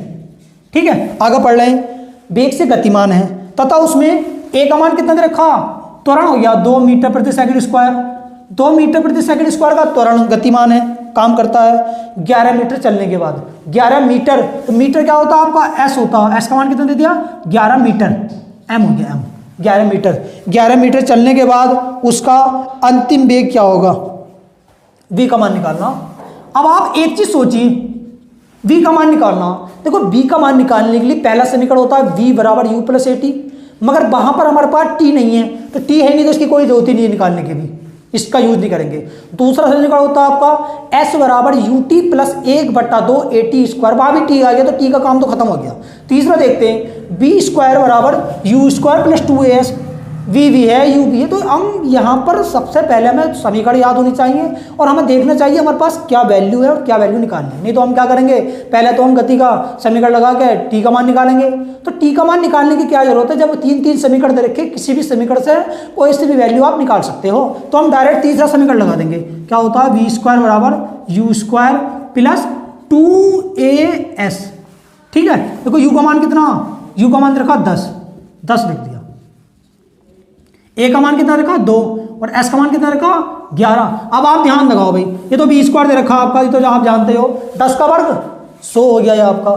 ठीक है, आगे पढ़ रहे हैं, वेग से गतिमान है तथा उसमें a का मान कितना दे रखा, त्वरण हो गया 2 मीटर प्रति सेकंड स्क्वायर, 2 मीटर प्रति सेकंड स्क्वायर का त्वरण गतिमान है, काम करता है 11 मीटर चलने के बाद। 11 मीटर, तो मीटर क्या होता है आपका s होता है, s का मान कितना दे दिया 11 मीटर, m हो गया m, 11 मीटर, 11 मीटर चलने के बाद उसका अंतिम वेग क्या होगा, v का मान निकालना। अब आप एक चीज सोचिए, v का मान निकालना, देखो v का मान निकालने के लिए पहला समीकरण होता है v बराबर u प्लस at, मगर वहां पर हमारे पास t नहीं है, तो t है नहीं तो इसकी कोई जरूरत ही नहीं है निकालने की भी, इसका यूज नहीं करेंगे। दूसरा समीकरण होता है आपका s बराबर ut प्लस 1/2 at स्क्वायर, वहां भी t आ गया तो t का काम तो खत्म हो गया। तीसरा देखते हैं b स्क्वायर बराबर u square plus 2as, v भी है u भी है, तो हम यहाँ पर सबसे पहले हमें समीकरण याद होनी चाहिए और हमें देखना चाहिए हमारे पास क्या वैल्यू है और क्या वैल्यू निकालनी है। नहीं तो हम क्या करेंगे, पहले तो हम गति का समीकरण लगा के t का मान निकालेंगे, तो t का मान निकालने की क्या जरूरत है, जब 3 समीकरण दे रखे किसी भी समीकरण से कोई से भी वैल्यू आप निकाल सकते हो, तो हम डायरेक्ट तीसरा समीकरण लगा देंगे। क्या होता है, v स्क्वायर बराबर u स्क्वायर प्लस 2as। ठीक है, देखो u का मान कितना, u का मान रखा 10 लिख दिया, a का मान कितना रखा 2 और s का मान कितना रखा 11। अब आप ध्यान लगाओ भाई, ये तो b स्क्वायर दे रखा आपका, ये तो आप जानते हो 10 का वर्ग 100 हो गया ये आपका,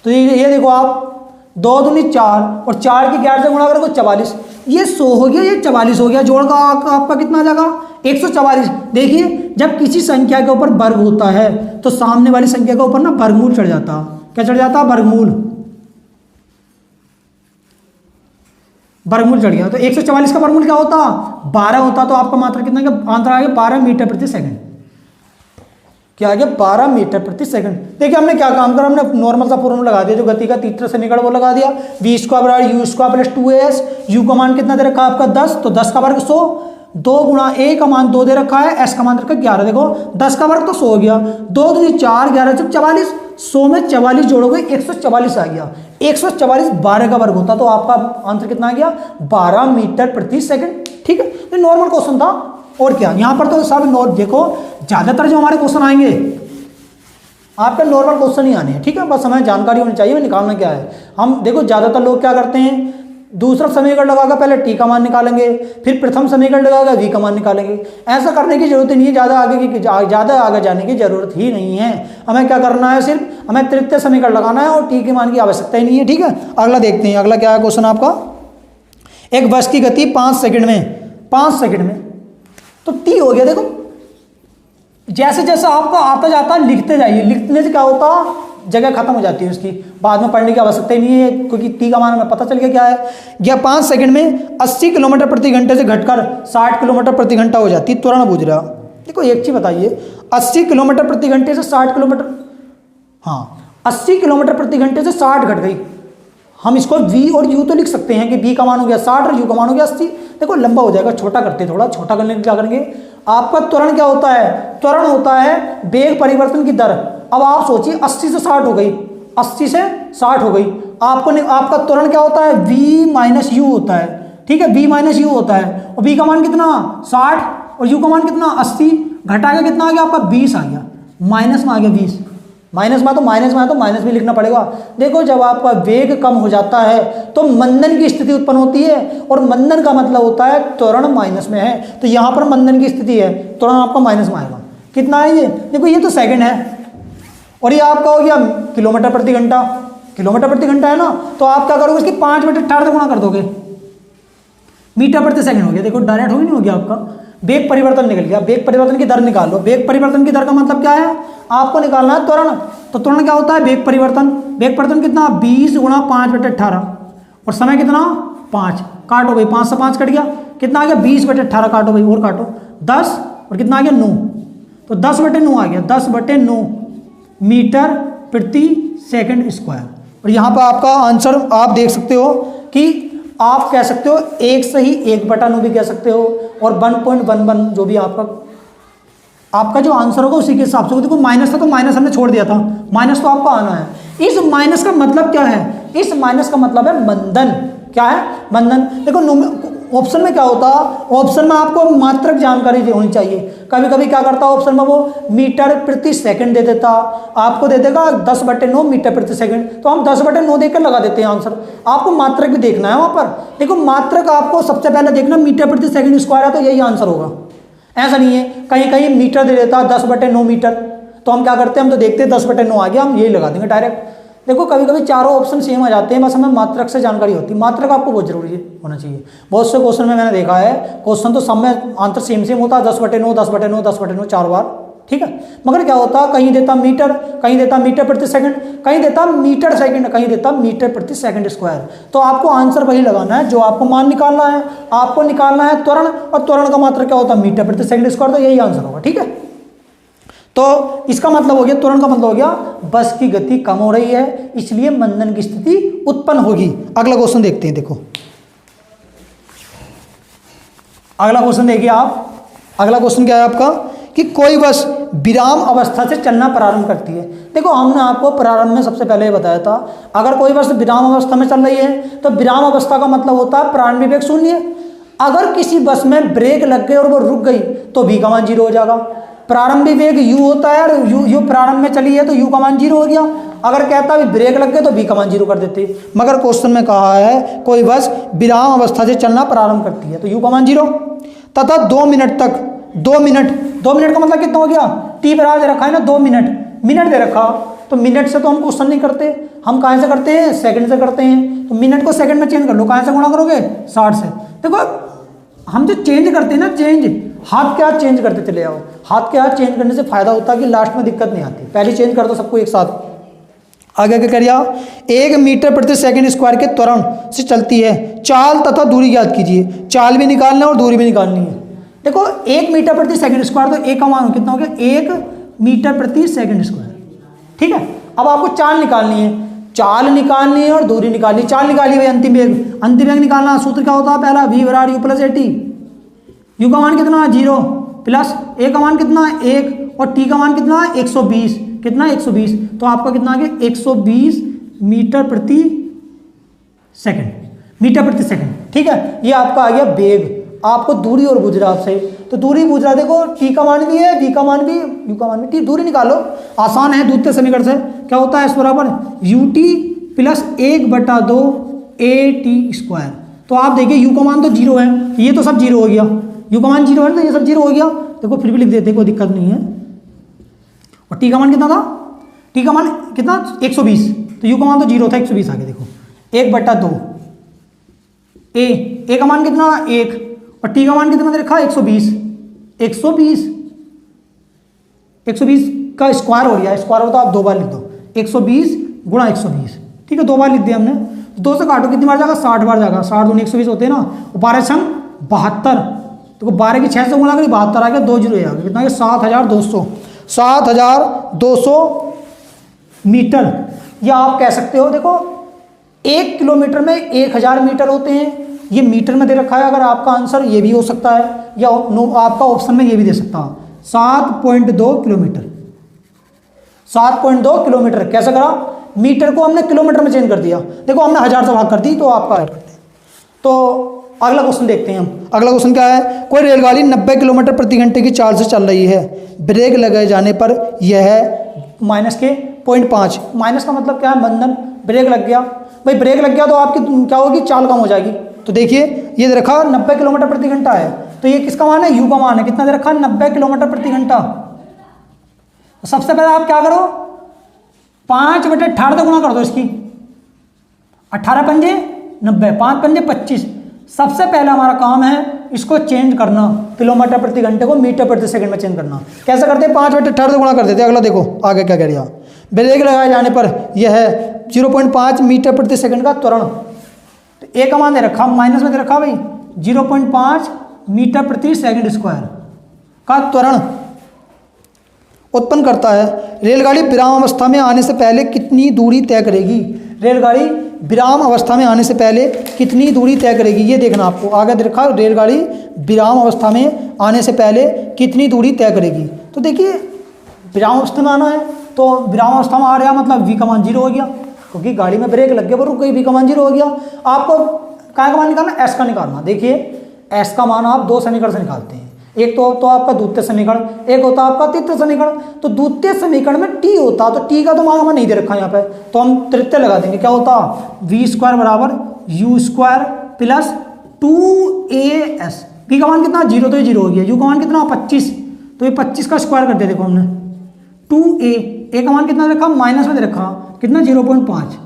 तो ये देखो आप 2 दूनी 4 और 4 की 11 से गुणा करोगे 44, ये 100 हो गया, ये 44 हो गया, जोड़ का आपका कितना आ जाएगा 144। देखिए जब किसी संख्या के ऊपर वर्ग होता है तो सामने वाली संख्या के ऊपर ना वर्गमूल चढ़ जाता। क्या चढ़ जाता? वर्गमूल चढ़ गया। तो 144 का वर्गमूल क्या होता? 12 होता। तो आपका मात्रा कितना आंसर आ गया 12 मीटर प्रति सेकंड। क्या आ गया? 12 मीटर प्रति सेकंड। देखिए हमने क्या काम करा, हमने नॉर्मल सा फॉर्मूला लगा दिया, जो गति का तीसरा समीकरण वो लगा दिया, v² बराबर u² प्लस 2as। u का मान कितना दे रखा है आपका 10, तो 10 का वर्ग 100, 2 गुणा a का मान 2 दे रखा है, s का मान रखा है 11। देखो 10 का वर्ग तो 100 हो गया, 2 दूनी 4, 11 से 44, 100 में 44 जोड़ोगे 144 आ गया। 144 12 का वर्ग होता, तो आपका आंसर कितना आ गया 12 मीटर प्रति सेकंड। ठीक है, ये नॉर्मल क्वेश्चन था। और क्या यहाँ पर तो सब नोट देखो, ज्यादातर जो हमारे क्वेश्चन आएंगे आपका नॉर्मल क्वेश्चन ही आने हैं। ठीक है, बस हमें जानकारी होनी चाहिए निकालना क्या है। हम देखो ज्यादातर लोग क्या करते हैं, दूसरा समीकरण लगाकर पहले टी का मान निकालेंगे, फिर प्रथम समीकरण लगाकर वी का मान निकालेंगे। ऐसा करने की जरूरत ही नहीं है, ज़्यादा आगे जाने की जरूरत ही नहीं है। हमें क्या करना है, सिर्फ हमें तृतीय समीकरण लगाना है और टी के मान की आवश्यकता ही नहीं है। ठीक है, अगला देखते हैं। अगला क्या है क्वेश्चन आपका, एक बस की गति 5 सेकंड में, तो टी हो गया। देखो जैसे जैसे आपको आता जाता लिखते जाइए, लिखने से क्या होता जगह खत्म हो जाती है उसकी, बाद में पढ़ने की आवश्यकता ही नहीं है, क्योंकि टी का मान हमें पता चल गया क्या है। या 5 सेकंड में 80 किलोमीटर प्रति घंटे से घटकर 60 किलोमीटर प्रति घंटा हो जाती है, त्वरण बूझ रहा। देखो एक चीज बताइए, 80 किलोमीटर प्रति घंटे से 60 किलोमीटर, हाँ 80 किलोमीटर प्रति घंटे से 60 घट गई। हम इसको v और u तो लिख सकते हैं कि v का मान हो गया 60 और u का मान हो गया 80। देखो लंबा हो जाएगा, छोटा करते, थोड़ा छोटा करने के क्या करेंगे, आपका त्वरण क्या होता है, त्वरण होता है वेग परिवर्तन की दर। अब आप सोचिए 80 से 60 हो गई, 80 से 60 हो गई, आपका त्वरण क्या होता है v माइनस यू होता है। ठीक है, v माइनस यू होता है, और v का मान कितना 60 और u का मान कितना 80, घटा के कितना आ गया आपका 20 आ गया, माइनस में आ गया 20। माइनस में तो माइनस भी लिखना पड़ेगा। देखो जब आपका वेग कम हो जाता है तो मंदन की स्थिति उत्पन्न होती है, और मंदन का मतलब होता है त्वरण माइनस में है। तो यहाँ पर मंदन की स्थिति है, त्वरण आपका माइनस में आएगा। कितना है ये, देखो ये तो सेकंड है, और ये आपका हो गया किलोमीटर प्रति घंटा है ना। तो आप क्या करोगे, इसकी 5/18 से गुणा कर दोगे, मीटर प्रति सेकंड हो गया। देखो डायरेक्ट हो ही नहीं हो गया, आपका वेग परिवर्तन निकल गया। वेग परिवर्तन की दर निकालो, वेग परिवर्तन की दर का मतलब क्या है, आपको निकालना है त्वरण। तो त्वरण क्या होता है, वेग परिवर्तन कितना 20 गुणा 5/18, और समय कितना 5, काटो भाई 5 से 5 कट गया, कितना आ गया 20/18, काटो भाई और काटो 10, और कितना आ गया 9, तो 10/9 आ गया, 10/9 मीटर प्रति सेकंड स्क्वायर। और यहाँ पर आपका आंसर आप देख सकते हो कि आप कह सकते हो 1 से ही 1/9 भी कह सकते हो, और 1.11 जो भी आपका जो आंसर होगा उसी के हिसाब से। देखो माइनस था तो माइनस हमने छोड़ दिया था, माइनस तो आपका आना है। इस माइनस का मतलब क्या है, इस माइनस का मतलब है मंदन। क्या है, मंदन। देखो ऑप्शन में क्या होता, ऑप्शन में आपको मात्रक जानकारी होनी चाहिए। कभी कभी क्या करता है ऑप्शन में, वो मीटर प्रति सेकंड दे देता, आपको दे देगा 10/9 मीटर प्रति सेकंड, तो हम 10/9 देकर लगा देते हैं आंसर। आपको मात्रक भी देखना है वहां पर। देखो मात्रक आपको सबसे पहले देखना, मीटर प्रति सेकंड स्क्वायर है तो यही आंसर होगा। ऐसा नहीं है, कहीं कहीं मीटर दे देता 10/9 मीटर, तो हम क्या करते हैं, हम तो देखते हैं 10/9 आ गया, हम यही लगा देंगे डायरेक्ट। देखो कभी कभी चारों ऑप्शन सेम आ जाते हैं, बस हमें मात्रक से जानकारी होती है। मात्रक आपको बहुत जरूरी होना चाहिए। बहुत से क्वेश्चन में मैंने देखा है, क्वेश्चन तो सब में आंसर सेम होता है, 10/9 4 बार। ठीक है, मगर क्या होता, कहीं देता मीटर, कहीं देता मीटर प्रति सेकंड, कहीं देता मीटर सेकंड, कहीं देता मीटर प्रति सेकंड स्क्वायर। तो आपको आंसर वही लगाना है जो आपको मान निकालना है। आपको निकालना है त्वरण, और त्वरण का मात्रक क्या होता है मीटर प्रति सेकंड स्क्वायर, तो यही आंसर होगा। ठीक है, तो इसका मतलब हो गया, त्वरण का मतलब हो गया बस की गति कम हो रही है, इसलिए मंदन की स्थिति उत्पन्न होगी। अगला क्वेश्चन देखते हैं। देखो अगला क्वेश्चन देखिए आप, अगला क्वेश्चन क्या है आपका, कि कोई बस विराम अवस्था से चलना प्रारंभ करती है। देखो हमने आपको प्रारंभ में सबसे पहले बताया था, अगर कोई बस विराम अवस्था में चल रही है तो विराम अवस्था का मतलब होता है प्रारंभिक वेग 0। अगर किसी बस में ब्रेक लग गई और वो रुक गई तो v का मान 0 हो जाएगा। प्रारंभिक वेग u होता है, और u प्रारंभ में चली है तो u का मान 0 हो गया। अगर कहता है ब्रेक लग गए तो v का मान 0 कर देते, मगर क्वेश्चन में कहा है कोई बस विराम अवस्था से चलना प्रारंभ करती है तो u का मान 0, तथा 2 मिनट तक, 2 मिनट का मतलब कितना हो गया, t बराबर दे रखा है ना 2 मिनट दे रखा, तो मिनट से तो हम क्वेश्चन नहीं करते, हम कहाँ से करते हैं, सेकंड से करते हैं। तो मिनट को सेकंड में चेंज कर लो, कहाँ से गुणा करोगे, 60 से। देखो हम जो चेंज करते हैं ना, चेंज हाथ के हाथ चेंज करते चले आओ। हाथ के हाथ चेंज करने से फायदा होता है कि लास्ट में दिक्कत नहीं आती। पहले चेंज कर दो सबको एक साथ। आगे क्या करिए आप, 1 मीटर प्रति सेकंड स्क्वायर के त्वरण से चलती है चाल तथा दूरी ज्ञात कीजिए। चाल भी निकालना है और दूरी भी निकालनी है। देखो 1 मीटर प्रति सेकंड स्क्वायर, तो 1 का मान कितना हो गया, 1 मीटर प्रति सेकंड स्क्वायर। ठीक है, अब आपको चाल निकालनी है, चाल निकालनी है और दूरी निकालनी है। चाल निकाली भाई, अंतिम वेग, अंतिम वेग निकालना। सूत्र क्या होता है, पहला v बराबर u प्लस at। u का मान कितना है 0 प्लस a का मान कितना है 1 और t का मान कितना है 120। कितना 120, तो आपका कितना आ गया 120 मीटर प्रति सेकंड, मीटर प्रति सेकंड। ठीक है, ये आपका आ गया वेग। आपको दूरी और पूछ रहा आपसे, तो दूरी पूछ रहा, देखो t का मान भी है, v का मान भी, u का मान भी। t दूरी निकालो, आसान है, द्वितीय समीकरण से क्या होता है, s बराबर ut प्लस 1/2 at स्क्वायर। तो आप देखिए u का मान तो 0 है, ये तो सब 0 हो गया, u का मान 0 है तो ये सब 0 हो गया। देखो फिर भी लिख देते, कोई दिक्कत नहीं है। और t का मान कितना था, t का मान कितना 120, तो u का मान तो 0 था, 120 आ गया। देखो 1/2 a का मान कितना 1 और t का मान कितना दे रखा 120। 120 का स्क्वायर हो गया, स्क्वायर होता है आप 2 बार लिख दो, 120 गुणा 120। ठीक है, 2 बार लिख दिया हमने। 2 से काटो कितनी बार जाएगा, 60 बार जाएगा। 60 दूनी 120 होते हैं ना, 12 छंग 72। तो 12 की 6 से गुणा करी 72 आ गया, 2 जीरो आ गया, कितना 7200। 7200 मीटर, या आप कह सकते हो, देखो 1 किलोमीटर में 1000 मीटर होते हैं, ये मीटर में दे रखा है। अगर आपका आंसर ये भी हो सकता है, या आपका ऑप्शन में ये भी दे सकता है, 7.2 किलोमीटर। 7.2 किलोमीटर कैसे करा, मीटर को हमने किलोमीटर में चेंज कर दिया। देखो हमने 1000 से भाग कर दी, तो आपका करते हैं। तो अगला क्वेश्चन देखते हैं हम। अगला क्वेश्चन क्या है, कोई रेलगाड़ी 90 किलोमीटर प्रति घंटे की चाल से चल रही है, ब्रेक लगाए जाने पर यह माइनस के 0.5। माइनस का मतलब क्या है, मंदन। ब्रेक लग गया भाई, ब्रेक लग गया तो आपकी क्या होगी, चाल कम हो जाएगी। तो देखिए ये दे रखा 90 किलोमीटर प्रति घंटा है, तो ये किसका मान है, u का मान है। कितना दे रखा 90 किलोमीटर प्रति घंटा। तो सबसे पहले आप क्या करो, 5/18 से गुणा कर दो इसकी। 18 पंजे 90, 5 पंजे 25। सबसे पहला हमारा काम है इसको चेंज करना, किलोमीटर प्रति घंटे को मीटर प्रति सेकंड में चेंज करना। कैसे करते हैं, 5/18 से गुणा कर देते हैं। अगला देखो आगे क्या कह रहा, ब्रेक लगाए जाने पर यह है 0.5 मीटर प्रति सेकंड का त्वरण। तो ए का मान दे रखा, माइनस में दे रखा भाई 0.5 मीटर प्रति सेकंड स्क्वायर का त्वरण उत्पन्न करता है। रेलगाड़ी विराम अवस्था में आने से पहले कितनी दूरी तय करेगी। रेलगाड़ी विराम अवस्था में आने से पहले कितनी दूरी तय करेगी, ये देखना आपको। आगे दे रखा, रेलगाड़ी विराम अवस्था में आने से पहले कितनी दूरी तय करेगी। तो देखिए विराम अवस्था में आना है, तो विराम अवस्था में आ रहा मतलब v का मान 0 हो गया, क्योंकि गाड़ी में ब्रेक लग गया पर रुक गई, v का मान 0 हो गया। आपको क्या का मान निकालना, s का निकालना। देखिए s का मान आप 2 समीकरण से निकालते हैं। एक तो आपका द्वितीय समीकरण, एक होता है आपका तृतीय समीकरण। तो द्वितीय समीकरण में t होता, तो t का तो मान हमें नहीं दे रखा यहाँ पे, तो हम तृतीय लगा देंगे। क्या होता, v² बराबर u² प्लस 2as। v का मान कितना 0, तो ये 0 हो गया। u का मान कितना 25, तो ये 25 का स्क्वायर कर दिया। देखो हमने 2a का मान कितना रखा, माइनस में दे रखा कितना 0.5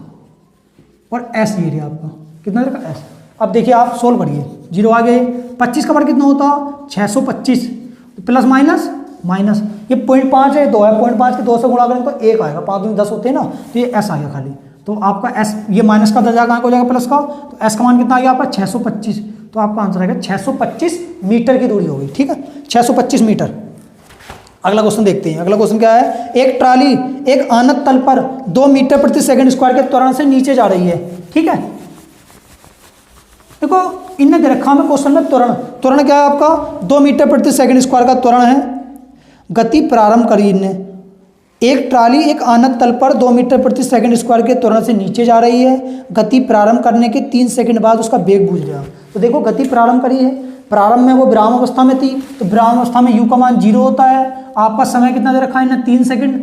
और s ये रहा आपका कितना दे रखा s। अब देखिए आप सोल्व करिए, 0 आ गए। 25 का मान कितना होता 625 प्लस माइनस माइनस, ये 0.5 है 2 है, 0.5 के 2 से गुणा करें तो 1 आएगा, 5 दूनी 10 होते हैं ना, तो ये s आ गया खाली। तो आपका s, ये माइनस का दर्जा कहाँ हो जाएगा प्लस का, तो s का मान कितना आ गया आपका 625। तो आपका आंसर आएगा 625 मीटर की दूरी हो गई। ठीक है, 625 मीटर। अगला क्वेश्चन देखते हैं। अगला क्वेश्चन क्या है, एक ट्राली एक आनत तल पर 2 मीटर प्रति सेकंड स्क्वायर के त्वरण से नीचे जा रही है। ठीक है, देखो इनने दे रखा हमें क्वेश्चन में त्वरण। त्वरण क्या है आपका 2 मीटर प्रति सेकंड स्क्वायर का त्वरण है। गति प्रारंभ करी इनने, एक ट्राली एक आनत तल पर 2 मीटर प्रति सेकंड स्क्वायर के त्वरण से नीचे जा रही है। गति प्रारंभ करने के 3 सेकंड बाद उसका वेग बूझ गया। तो देखो गति प्रारंभ करी है, प्रारंभ में वो विराम अवस्था में थी, तो विराम अवस्था में u का मान 0 होता है। आपका समय कितना दे रखा है ना 3 सेकंड।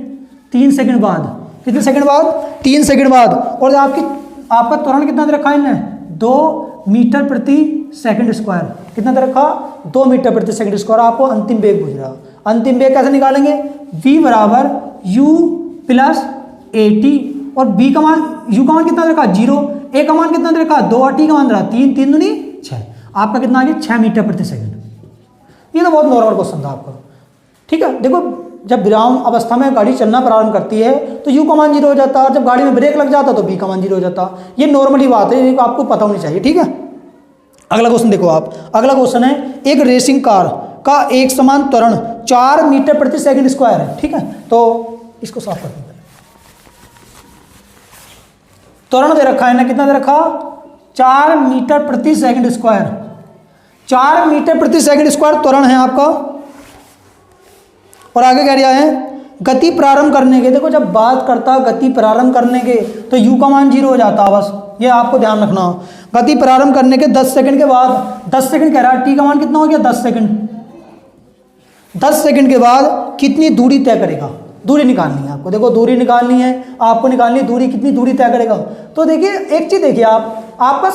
3 सेकंड बाद, कितने सेकंड बाद 3 सेकंड बाद। और आपका त्वरण कितना दे रखा है ना 2 मीटर प्रति सेकंड स्क्वायर। कितना दे रखा 2 मीटर प्रति सेकंड स्क्वायर। आपको अंतिम वेग पूछ रहा। अंतिम वेग कैसे निकालेंगे, v बराबर u प्लस 80 और बी का मान यू का मान कितना रखा 0, ए का मान कितना रखा 2 और टी का मान रहा 3, 3 दूनी 6, आपका कितना आ गया 6 मीटर प्रति सेकंड। ये तो बहुत नॉर्मल क्वेश्चन था आपका, ठीक है। देखो जब विराम अवस्था में गाड़ी चलना प्रारंभ करती है तो यू का मान 0 हो जाता है, और जब गाड़ी में ब्रेक लग जाता तो बी का मान 0 हो जाता। ये नॉर्मली बात है, ये आपको पता होनी चाहिए, ठीक है। अगला क्वेश्चन देखो आप, अगला क्वेश्चन है एक रेसिंग कार का एक समान त्वरण 4 मीटर प्रति सेकंड स्क्वायर है, ठीक है। तो इसको साफ कर दें, त्वरण दे रखा है ना, कितना दे रखा 4 मीटर प्रति सेकंड स्क्वायर, 4 मीटर प्रति सेकंड स्क्वायर त्वरण है आपका। और आगे कह रहा है गति प्रारंभ करने के, देखो जब बात करता गति प्रारंभ करने के तो यू का मान 0 हो जाता, बस ये आपको ध्यान रखना हो। गति प्रारंभ करने के 10 सेकंड के बाद, 10 सेकंड कह रहा है, टी का मान कितना हो गया 10 सेकंड, 10 सेकंड के बाद कितनी दूरी तय करेगा, दूरी निकालनी है आपको। देखो दूरी निकालनी है आपको, निकालनी है दूरी, कितनी दूरी तय करेगा। तो देखिए एक चीज देखिए आपका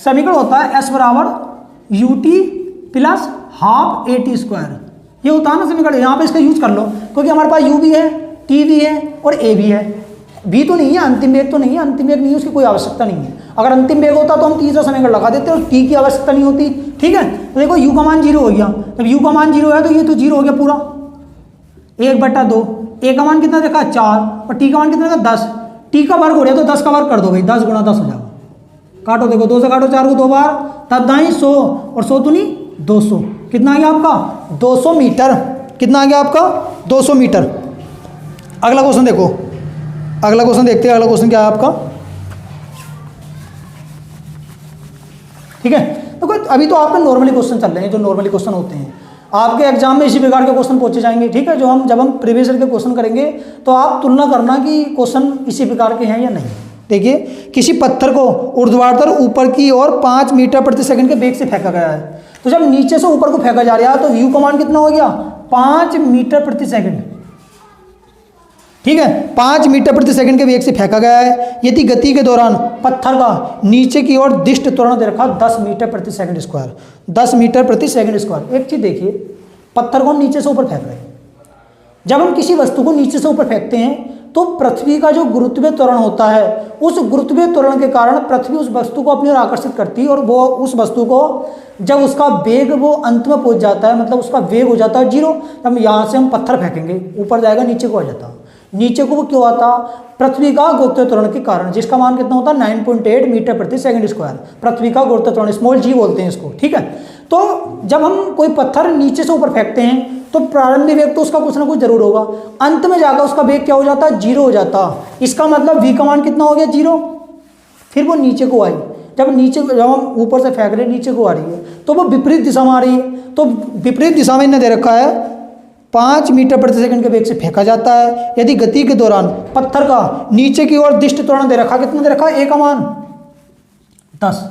समीकरण होता है एस बराबर U T plus half A T square, ये होता है ना समीकरण। यहाँ पे इसका यूज कर लो, क्योंकि हमारे पास यू भी है, टी भी है और ए भी है। बी तो नहीं है, अंतिम वेग तो नहीं है, अंतिम वेग नहीं है, उसकी कोई आवश्यकता नहीं है। अगर अंतिम वेग होता तो हम तीसरा समीकरण लगा देते और टी की आवश्यकता नहीं होती, ठीक है। तो देखो यू का मान 0 हो गया, जब यू का मान 0 है तो ये तो 0 हो गया पूरा, 1/2। ए का मान कितना देखा 4 और टी का मान कितना देखा 10, टी का वर्ग हो रहा है तो 10 का वर्ग कर दो भाई, 10 × 10 हो जाएगा। काटो, देखो 2 से काटो 4 को 2 बार, तब दाई 100 और 100 दूनी 200, कितना आ गया आपका 200 मीटर, कितना आ गया आपका 200 मीटर। अगला क्वेश्चन देखो, अगला क्वेश्चन देखते हैं, अगला क्वेश्चन क्या है आपका, ठीक है। तो अभी तो आपके नॉर्मली क्वेश्चन चल रहे हैं, जो नॉर्मली क्वेश्चन होते हैं आपके एग्जाम में इसी प्रकार के क्वेश्चन पूछे जाएंगे, ठीक है। जब हम प्रीवियस ईयर के क्वेश्चन करेंगे तो आप तुलना करना कि क्वेश्चन इसी प्रकार के हैं या नहीं। देखिए किसी पत्थर को ऊर्ध्वाधर ऊपर की ओर 5 मीटर प्रति सेकंड के वेग से फेंका गया है, तो जब नीचे से ऊपर को फेंका जा रहा है तो यू का मान कितना हो गया 5 मीटर प्रति सेकंड, ठीक है। 5 मीटर प्रति सेकंड के वेग से फेंका गया है। यदि गति के दौरान पत्थर का नीचे की ओर दिष्ट त्वरण दे रखा 10 मीटर प्रति सेकंड स्क्वायर, 10 मीटर प्रति सेकंड स्क्वायर। एक चीज देखिए, पत्थर को हम नीचे से ऊपर फेंक रहे हैं, जब हम किसी वस्तु को नीचे से ऊपर फेंकते हैं तो पृथ्वी का जो गुरुत्वीय त्वरण होता है, उस गुरुत्वीय त्वरण के कारण पृथ्वी उस वस्तु को अपनी ओर आकर्षित करती है, और वो उस वस्तु को जब उसका वेग वो अंत में पहुंच जाता है, मतलब उसका वेग हो जाता है 0, तब यहाँ से हम पत्थर फेंकेंगे ऊपर जाएगा, नीचे को आ जाता। नीचे को वो क्यों आता, पृथ्वी का गुरुत्वीय त्वरण के कारण, जिसका मान कितना होता है 9.8 मीटर प्रति सेकंड स्क्वायर। पृथ्वी का गुरुत्वीय त्वरण, स्मॉल जी बोलते हैं इसको, ठीक है। तो जब हम कोई पत्थर नीचे से ऊपर फेंकते हैं तो प्रारंभिक वेग तो उसका कुछ ना कुछ जरूर होगा, अंत में जाकर उसका वेग क्या हो जाता है 0 हो जाता। इसका मतलब v का मान कितना हो गया 0, फिर वो नीचे को आई, जब हम ऊपर से फेंक रहे नीचे को आ रही है तो वो विपरीत दिशा में आ रही है, तो विपरीत दिशा में इन्हें दे रखा है 5 मीटर प्रति सेकंड के वेग से फेंका जाता है। यदि गति के दौरान पत्थर का नीचे की ओर दिष्ट त्वरण दे रखा, कितना दे रखा है a का मान 10,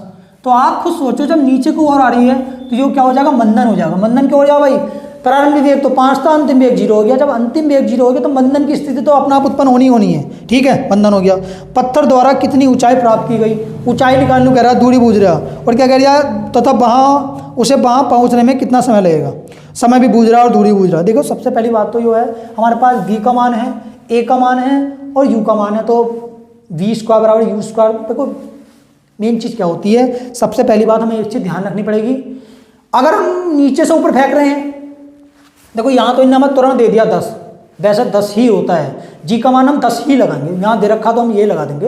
तो आप खुद सोचो जब नीचे को ओर आ रही है तो ये क्या हो जाएगा मंदन हो जाएगा। मंदन क्यों हो जाएगा भाई, प्रारंभिक वेग तो 5 था, अंतिम वेग 0 हो गया। जब अंतिम वेग 0 हो गया तो मंदन की स्थिति तो अपना आप उत्पन्न होनी है, ठीक है, मंदन हो गया। पत्थर द्वारा कितनी ऊंचाई प्राप्त की गई, ऊंचाई निकालने को कह रहा है, दूरी बूझ रहा है, और क्या कह रहा है तथा वहाँ पहुँचने में कितना समय लगेगा, समय भी बूझ रहा है और दूरी बूझ रहा है। देखो सबसे पहली बात तो ये है, हमारे पास v का मान है, a का मान है और u का मान है, तो v स्क्वायर बराबर u स्क्वायर। देखो मेन चीज़ क्या होती है, सबसे पहली बात हमें एक चीज़ ध्यान रखनी पड़ेगी, अगर हम नीचे से ऊपर फेंक रहे हैं, देखो यहाँ तो इन्हें हमें त्वरण दे दिया 10, वैसे 10 ही होता है, जी का मान हम 10 ही लगाएंगे, यहाँ दे रखा तो हम ये लगा देंगे।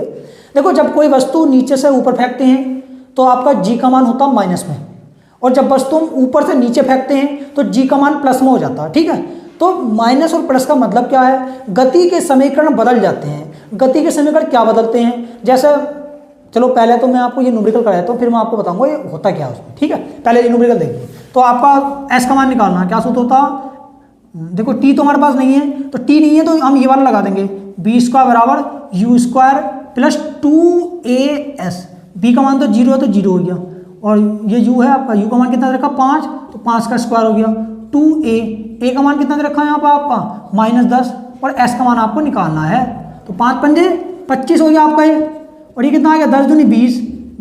देखो जब कोई वस्तु नीचे से ऊपर फेंकते हैं तो आपका जी का मान होता है माइनस में, और जब वस्तु हम ऊपर से नीचे फेंकते हैं तो जी का मान प्लस में हो जाता है, ठीक है। तो माइनस और प्लस का मतलब क्या है, गति के समीकरण बदल जाते हैं। गति के समीकरण क्या बदलते हैं, जैसे चलो पहले तो मैं आपको ये न्यूमेरिकल कराया तो फिर मैं आपको बताऊंगा ये होता क्या है उसमें, ठीक है। पहले ये न्यूमेरिकल देखिए, तो आपका एस का मान निकालना है, क्या सूत्र होता, देखो टी तो हमारे पास नहीं है, तो टी नहीं है तो हम ये वाला लगा देंगे, बी स्क्वायर बराबर U square plus 2as। B का मान तो 0 है तो 0 हो गया, और ये u है आपका, u का मान कितना रखा 5, तो 5 का स्क्वायर हो गया 2a। a का मान कितना रखा है यहाँ पर आपका -10, और s का मान आपको निकालना है, तो 5 पंजे 25 हो गया आपका ये, और ये कितना आ गया 10 दूनी 20,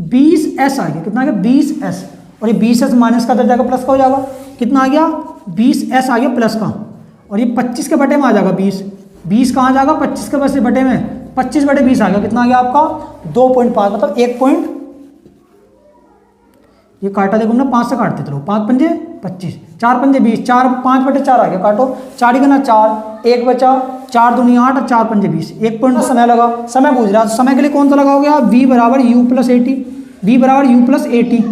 20s आ गया, कितना आ गया 20s, और ये 20s माइनस का दर्जा का प्लस का हो जाएगा, कितना आ गया 20s आ गया प्लस का, और ये 25 के बटे में आ जाएगा 20 कहाँ जाएगा 25 के बटे में 25/20 आ गया, कितना आ गया आपका 2.5, मतलब 1 पॉइंट, ये काटा देखो हमने 5 से काटते चलो, 5 पंजे 25, 4 पंजे 20, 4 5/4 आ गया, काटो 4 गुना 4, 1 बचा, 4 दूनी 8 और 4 पंजे 20, 1 पॉइंट समय लगा। समय पूछ रहा है, समय के लिए कौन सा लगाओगे आप, v बराबर u प्लस 80, v बराबर u प्लस 80,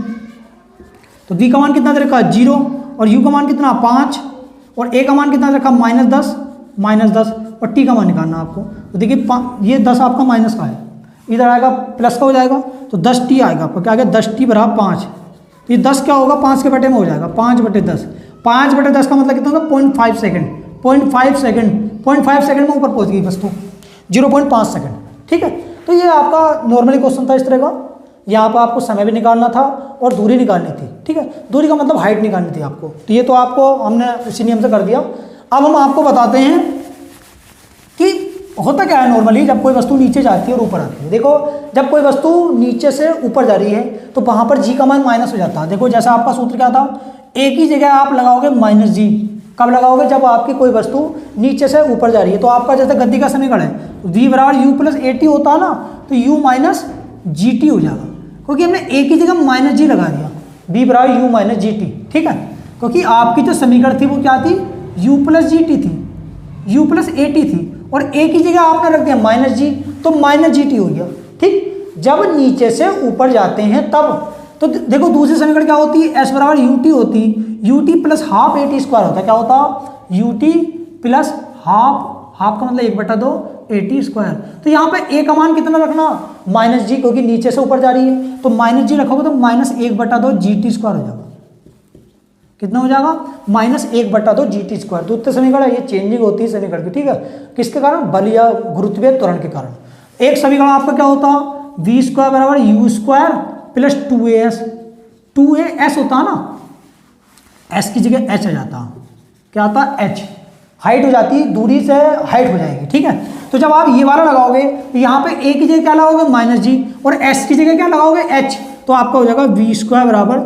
तो v का मान कितना दे रखा 0 और u का मान कितना 5 और a का मान कितना दे रखा -10 और t का मान निकालना आपको। तो देखिए ये 10 आपका माइनस का है, इधर आएगा प्लस का हो जाएगा, तो 10t आएगा आपको, क्या आ गया 10t बराबर 5, तो ये 10 क्या होगा 5 के बटे में हो जाएगा, 5/10, 5/10 का मतलब कितना होगा 0.5 सेकंड, 0.5 सेकंड में ऊपर पहुंच गई वस्तु, 0.5 सेकंड, ठीक है। तो ये आपका नॉर्मली क्वेश्चन था इस तरह का, यहाँ पर आपको समय भी निकालना था और दूरी निकालनी थी, ठीक है, दूरी का मतलब हाइट निकालनी थी आपको, तो ये तो आपको हमने इसी नियम से कर दिया। अब हम आपको बताते हैं कि होता क्या है नॉर्मली जब कोई वस्तु नीचे जाती है और ऊपर आती है। देखो जब कोई वस्तु नीचे से ऊपर जा रही है तो वहाँ पर जी का मान माइनस हो जाता है। देखो जैसा आपका सूत्र क्या था, एक ही जगह आप लगाओगे -g, कब लगाओगे जब आपकी कोई वस्तु नीचे से ऊपर जा रही है। तो आपका जैसे गति का समीकरण है v बराबर u प्लस 80 होता है ना, तो u माइनस gt हो जाएगा, क्योंकि हमने एक ही जगह -g लगा दिया, v बराबर u माइनस gt, ठीक है, क्योंकि आपकी जो समीकरण थी वो क्या थी, u प्लस gt थी, u प्लस 80 थी, और एक ही जगह आपने रख दिया -g, तो -gt हो गया, ठीक। जब नीचे से ऊपर जाते हैं तब, तो देखो दूसरी समीकरण क्या होती है, s बराबर ut होती, ut प्लस हाफ 80 स्क्वायर होता है, क्या होता ut प्लस हाफ का मतलब 1/2 80 स्क्वायर। तो यहाँ पे a का मान कितना रखना -g, क्योंकि नीचे से ऊपर जा रही है, तो -g रखोगे तो -1/2 gt स्क्वायर हो जाएगा, कितना हो जाएगा -1/2 gt स्क्वायर। दूसरे समीकरण ये चेंजिंग होती है समीकरण की, ठीक है, किसके कारण, बल या गुरुत्वीय त्वरण के कारण। एक समीकरण आपका क्या होता, v स्क्वायर बराबर u स्क्वायर प्लस 2as होता है ना, s की जगह h आ जाता, क्या आता h, हाइट हो जाती है, दूरी से हाइट हो जाएगी, ठीक है। तो जब आप ये वाला लगाओगे तो यहाँ पे a की जगह क्या लगाओगे -g और s की जगह क्या लगाओगे h, तो आपका हो जाएगा v स्क्वायर बराबर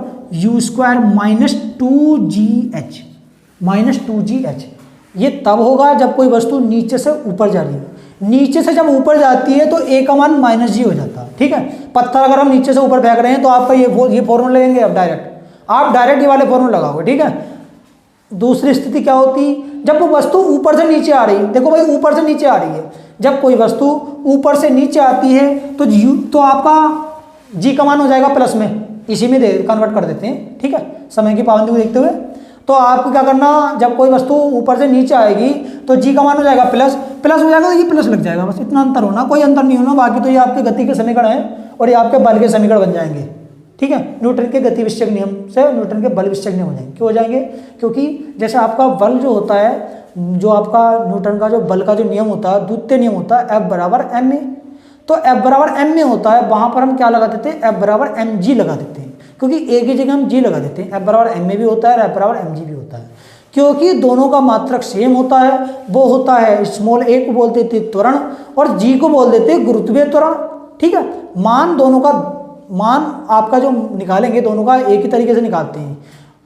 u स्क्वायर -2gh, ये तब होगा जब कोई वस्तु नीचे से ऊपर जा रही है। नीचे से जब ऊपर जाती है तो a का मान -g हो जाता है, ठीक है। पत्थर अगर हम नीचे से ऊपर फेंक रहे हैं तो आपका ये फॉर्मूला लगेंगे, आप डायरेक्ट ये वाले फॉर्मूला लगाओगे, ठीक है। दूसरी स्थिति क्या होती, जब वो वस्तु ऊपर से नीचे आ रही है, देखो भाई ऊपर से नीचे आ रही है, जब कोई वस्तु ऊपर से नीचे आती है तो आपका g का मान हो जाएगा प्लस में, इसी में कन्वर्ट कर देते हैं, ठीक है, समय की पाबंदी को देखते हुए। तो आपको क्या करना, जब कोई वस्तु ऊपर से नीचे आएगी तो जी का मान हो जाएगा प्लस हो जाएगा, तो ये प्लस लग जाएगा, बस इतना अंतर होना, कोई अंतर नहीं होना, बाकी तो ये आपके गति के समीकरण है और ये आपके बल के समीकरण बन जाएंगे, ठीक है। न्यूटन के गति विषयक नियम से न्यूटन के बल विषयक नियम हो जाएंगे, क्यों हो जाएंगे, क्योंकि जैसे आपका बल जो होता है, जो आपका न्यूटन का जो बल का जो नियम होता है, द्वितीय नियम होता है F बराबर ma, तो F बराबर m में होता है, वहाँ पर हम क्या लगा देते हैं, F बराबर mg लगा देते हैं, क्योंकि एक ही जगह हम g लगा देते हैं। F बराबर m में भी होता है और F बराबर mg भी होता है, क्योंकि दोनों का मात्रक सेम होता है, वो होता है स्मॉल a को बोल देते हैं त्वरण और g को बोल देते हैं गुरुत्वीय त्वरण, ठीक है। मान दोनों का मान आपका जो निकालेंगे दोनों का एक ही तरीके से निकालते हैं,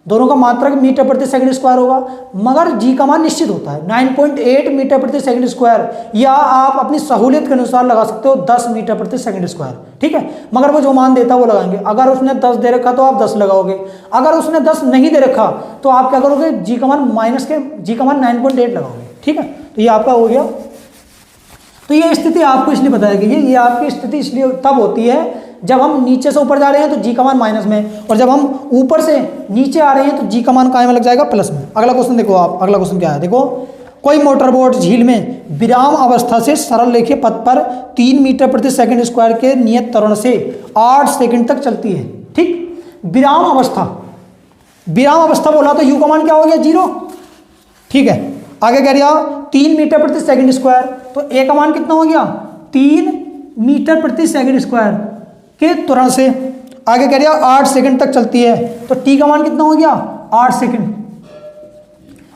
दोनों का मात्रक मीटर प्रति सेकंड स्क्वायर होगा, मगर g का मान निश्चित होता है 9.8 मीटर प्रति सेकंड स्क्वायर, या आप अपनी सहूलियत के अनुसार लगा सकते हो 10 मीटर प्रति सेकंड स्क्वायर, ठीक है। मगर वो जो मान देता है वो लगाएंगे, अगर उसने 10 दे रखा तो आप 10 लगाओगे, अगर उसने 10 नहीं दे रखा तो आप क्या करोगे, g का मान 9.8 लगाओगे, ठीक है। तो ये आपका हो गया। तो ये स्थिति आपको इसलिए बताया गई है, ये आपकी स्थिति इसलिए तब होती है जब हम नीचे से ऊपर जा रहे हैं तो जी का मान माइनस में, और जब हम ऊपर से नीचे आ रहे हैं तो जी का मान काय में लग जाएगा प्लस में। अगला क्वेश्चन देखो आप, अगला क्वेश्चन क्या है, देखो कोई मोटरबोट झील में विराम अवस्था से सरल रेखीय पथ पर 3 मीटर प्रति सेकंड स्क्वायर के नियत त्वरण से 8 सेकंड तक चलती है, ठीक। विराम अवस्था बोला तो यू का मान क्या हो गया 0, ठीक है। आगे कह दिया 3 मीटर प्रति सेकंड स्क्वायर, तो ए का मान कितना हो गया 3 मीटर प्रति सेकंड स्क्वायर के त्वरण से। आगे कह दिया 8 सेकंड तक चलती है, तो टी का मान कितना हो गया 8 सेकंड,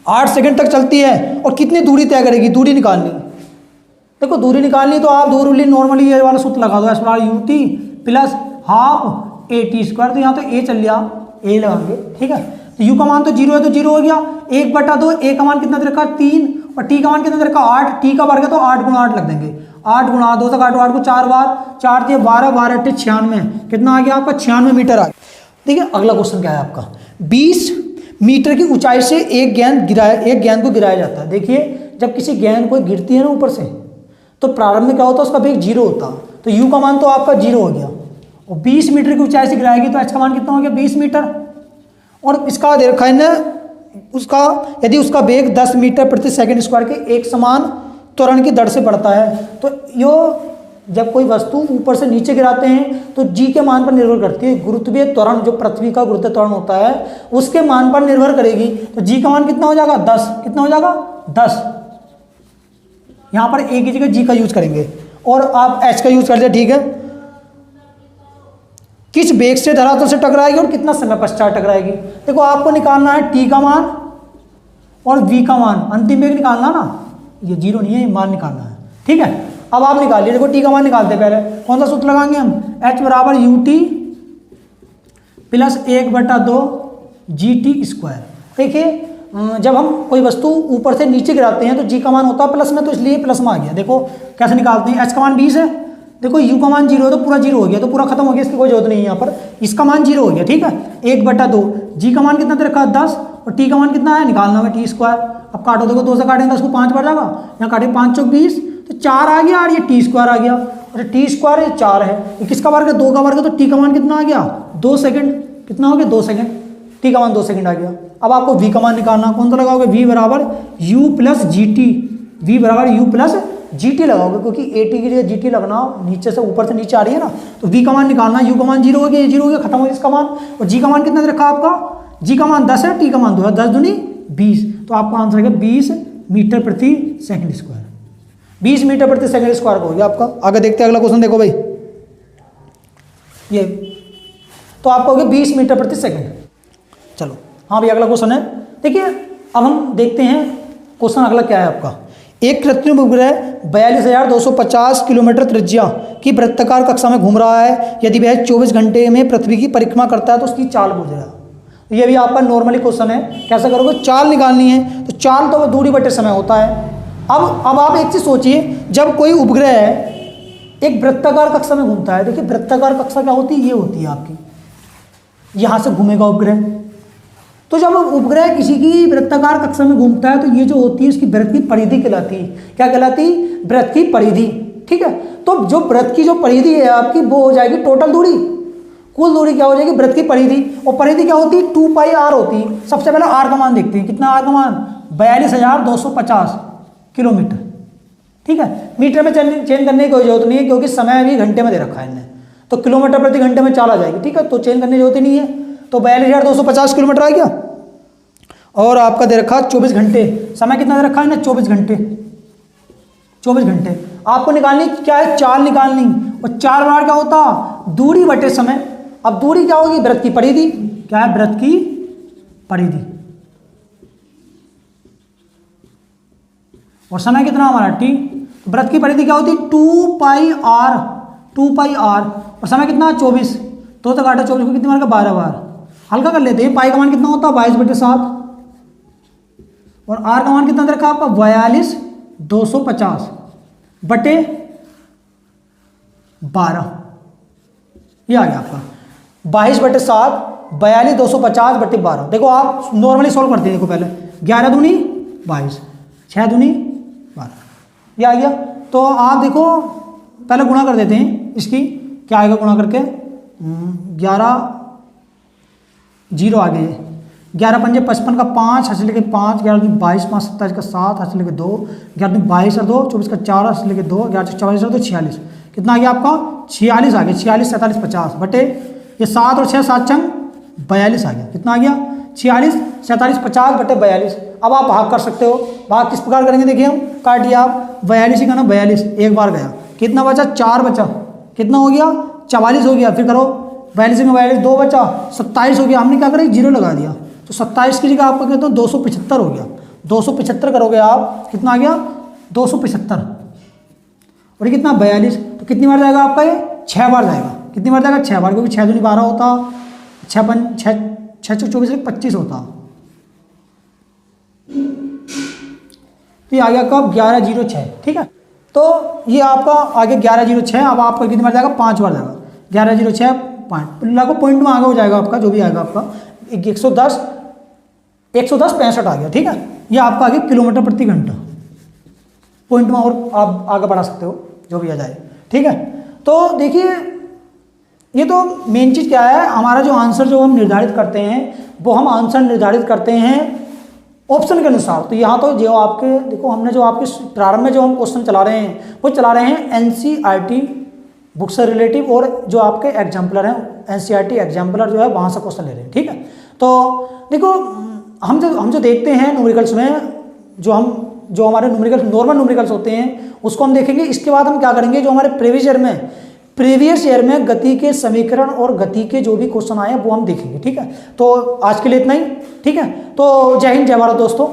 8 सेकंड तक चलती है। और कितनी दूरी तय करेगी, दूरी निकालनी, देखो दूरी निकालनी तो आप दूरी नॉर्मली ये वाला सूत्र लगा दो, एस बराबर U T plus half A T square, तो यहाँ तो ए चल लिया, ए लगाएंगे, ठीक है। तो यू का मान तो 0 है तो 0 हो गया, 1/2, ए का मान कितना दे रखा 3 और टी का मान कितना दे रखा 8, टी का वर्ग है तो 8 × 8 लग देंगे, 8 गुणा 2 से काटो 8 को 4 बार, 4 दिए 12, 12 8 96, कितना आ गया आपका 96 मीटर आ गया। देखिए अगला क्वेश्चन क्या है आपका, 20 मीटर की ऊंचाई से एक गेंद को गिराया जाता है। देखिए जब किसी गेंद को गिरती है ना ऊपर से, तो प्रारंभ में क्या होता है, उसका वेग 0 होता, तो u का मान तो आपका 0 हो गया, और 20 मीटर की ऊंचाई से गिराएगी तो h का मान कितना हो गया 20 मीटर। और इसका दे रखा है ना, उसका यदि उसका वेग 10 मीटर प्रति सेकंड स्क्वायर के एक समान त्वरण की दर से बढ़ता है, तो यो जब कोई वस्तु ऊपर से नीचे गिराते हैं तो g के मान पर निर्भर करती है। गुरुत्वीय त्वरण जो पृथ्वी का गुरुत्वीय त्वरण होता है उसके मान पर निर्भर करेगी, तो g का मान कितना हो जाएगा 10, कितना हो जाएगा 10। यहाँ पर a की जगह g का यूज करेंगे और आप h का यूज कर दिया, ठीक है। किस वेग से धरातल से टकराएगी और कितना समय पश्चात टकराएगी। देखो आपको निकालना है t का मान और v का मान, अंतिम वेग निकालना ना, ये 0 नहीं है, ये मान निकालना है, ठीक है। अब आप निकालिए, देखो t का मान निकालते हैं पहले, कौन सा सूत्र लगाएंगे हम, h बराबर ut प्लस 1/2 gt स्क्वायर। देखिए जब हम कोई वस्तु ऊपर से नीचे गिराते हैं तो g का मान होता है प्लस में, तो इसलिए प्लस में आ गया। देखो कैसे निकालते हैं, h का मान 20 है, देखो u का मान 0 है तो पूरा 0 हो गया, तो पूरा खत्म हो गया, इसकी कोई जरूरत नहीं है यहाँ पर, इसका मान 0 हो गया, ठीक है। 1/2, g का मान कितना दे रखा है 10, और t का मान कितना है निकालना है t स्क्वायर। अब काटो, देखो 2 से काटेंगे 10 को 5 बढ़ जाएगा, यहाँ काटे 5 चौक 20, तो 4 आ गया और ये t स्क्वायर आ गया, और t स्क्वायर ये 4 है, ये किसका वर्ग है 2 का वर्ग है, तो t का मान कितना आ गया 2 सेकंड, कितना हो गया 2 सेकंड, t का मान 2 सेकंड आ गया। अब आपको v का मान निकालना, कौन सा लगाओगे, v बराबर u plus G T, v बराबर u प्लस जी टी लगाओगे, क्योंकि ए टी की जगह जी टी लगना, नीचे से ऊपर से नीचे आ रही है ना, तो v का मान निकालना, u का मान 0 हो गया, ये 0 हो गया, खत्म हो गया इसका मान, और g का मान कितना रखा आपका, g का मान 10 है, t का मान 2 है, 10 दूनी 20, तो आपका आंसर है 20 मीटर प्रति सेकंड स्क्वायर, 20 मीटर प्रति सेकंड स्क्वायर हो गया आपका। आगे देखते हैं अगला क्वेश्चन, देखो भाई ये तो आपका हो गया 20 मीटर प्रति सेकंड। चलो हाँ भाई अगला क्वेश्चन है, देखिए अब हम देखते हैं क्वेश्चन अगला क्या है आपका। एक कृत्रिम उपग्रह 42,250 किलोमीटर त्रिज्या की वृत्ताकार कक्षा में घूम रहा है, यदि वह 24 घंटे में पृथ्वी की परिक्रमा करता है तो उसकी चाल पूछेगा। ये भी आपका नॉर्मली क्वेश्चन है, कैसे करोगे, चाल निकालनी है, तो चाल तो दूरी बटे समय होता है। अब आप एक चीज सोचिए, जब कोई उपग्रह एक वृत्ताकार कक्षा में घूमता है, देखिए वृत्ताकार कक्षा क्या होती है, ये होती है आपकी, यहां से घूमेगा उपग्रह, तो जब उपग्रह किसी की वृत्ताकार कक्षा में घूमता है तो ये जो होती है इसकी वृत्त की परिधि कहलाती है। क्या कहलाती, वृत्त की परिधि, ठीक है। तो जो वृत्त की जो परिधि है आपकी वो हो जाएगी टोटल दूरी, कुल दूरी क्या हो जाएगी वृत्त की परिधि, और परिधि क्या होती है 2πr होती है। सबसे पहले r का मान देखते हैं, कितना r का मान 42,250 किलोमीटर, ठीक है। मीटर में चेंज करने की कोई जरूरत नहीं है, क्योंकि समय अभी घंटे में दे रखा है इन्हें, तो किलोमीटर प्रति घंटे में चाल आ जाएगी, ठीक है, तो चेंज करने की जरूरत ही नहीं है। तो 42,250 किलोमीटर आ गया, और आपका दे रखा 24 घंटे, समय कितना दे रखा है ना 24 घंटे, 24 घंटे। आपको निकालनी क्या है, चाल निकालनी, और चाल बार क्या होता, दूरी बटे समय। अब दूरी क्या होगी, वृत्त की परिधि, क्या है वृत्त की परिधि, और समय कितना हमारा t, वृत्त की परिधि क्या होती है 2πr, 2πr, और समय कितना 24, तो काटा 24 को कितनी बार का 12 बार, हल्का कर लेते हैं। पाई का मान कितना होता है 22/7, और आर का मान कितना रखा आपका 42,250 बटे 12, ये आ गया आपका 22/7, 42,250 बटे 12। देखो आप नॉर्मली सॉल्व करते हैं, देखो पहले 11 दूनी 22, 6 दूनी 12, ये आ गया। तो आप देखो पहले गुणा कर देते हैं, इसकी क्या आएगा गुणा करके, 11 0 आ गए, 11 पंजे 55 का 5 हंस लेके 5, 11 दूनी 22, 5 27 का 7 हंस लेके 2, 11 दूनी 22 और 2 24 का 4 हंस लेके 2, 11 44 और 2 46, कितना आ गया आपका 46 आ गया, 46 47 50 बटे ये 7 और 6 7 चंग 42 आ गया, कितना आ गया 46 47 50 बटे 42। अब आप भाग कर सकते हो, भाग किस प्रकार करेंगे, देखिए हम काट दिया, आप 42 ही करना, 42 एक बार गया, कितना बचा 4 बचा, कितना हो गया 44 हो गया, फिर करो 42 में 42 2 बचा 27 हो गया, हमने क्या करा 0 लगा दिया, तो 27 की जगह आपका कहते हैं 275 हो गया, 275 करोगे आप, कितना आ गया 275, और ये कितना 42, तो कितनी बार जाएगा आपका ये 6 बार जाएगा, कितनी बार जाएगा 6 बार, क्योंकि 6 दूनी 12 होता, 6 24 25 होता, तो ये आ गया कब 1106, ठीक है। तो ये आपका आगे 1106, अब आपका कितनी बार जाएगा, 5 बार जाएगा, 1106 5 लगभग पॉइंट में आगे हो जाएगा आपका, जो भी आएगा आपका 110 65 आ गया, ठीक है। ये आपका आगे किलोमीटर प्रति घंटा पॉइंट में, और आप आगे बढ़ा सकते हो जो भी आ जाए, ठीक है। तो देखिए ये तो मेन चीज़ क्या है, हमारा जो आंसर जो हम निर्धारित करते हैं वो हम आंसर निर्धारित करते हैं ऑप्शन के अनुसार। तो यहाँ तो जो आपके देखो, हमने जो आपके प्रारंभ में जो हम क्वेश्चन चला रहे हैं वो चला रहे हैं एनसीईआरटी बुक से रिलेटिव, और जो आपके एग्जाम्पलर हैं एनसीईआरटी एग्जाम्पलर जो है वहाँ से क्वेश्चन ले रहे हैं, ठीक है। तो देखो हम जो देखते हैं न्यूमेरिकल्स में, जो हमारे न्यूमेरिकल्स नॉर्मल न्यूमेरिकल्स होते हैं उसको हम देखेंगे। इसके बाद हम क्या करेंगे, जो हमारे प्रीवियस ईयर में गति के समीकरण और गति के जो भी क्वेश्चन आए वो हम देखेंगे, ठीक है। तो आज के लिए इतना ही, ठीक है। तो जय हिंद जय भारत दोस्तों।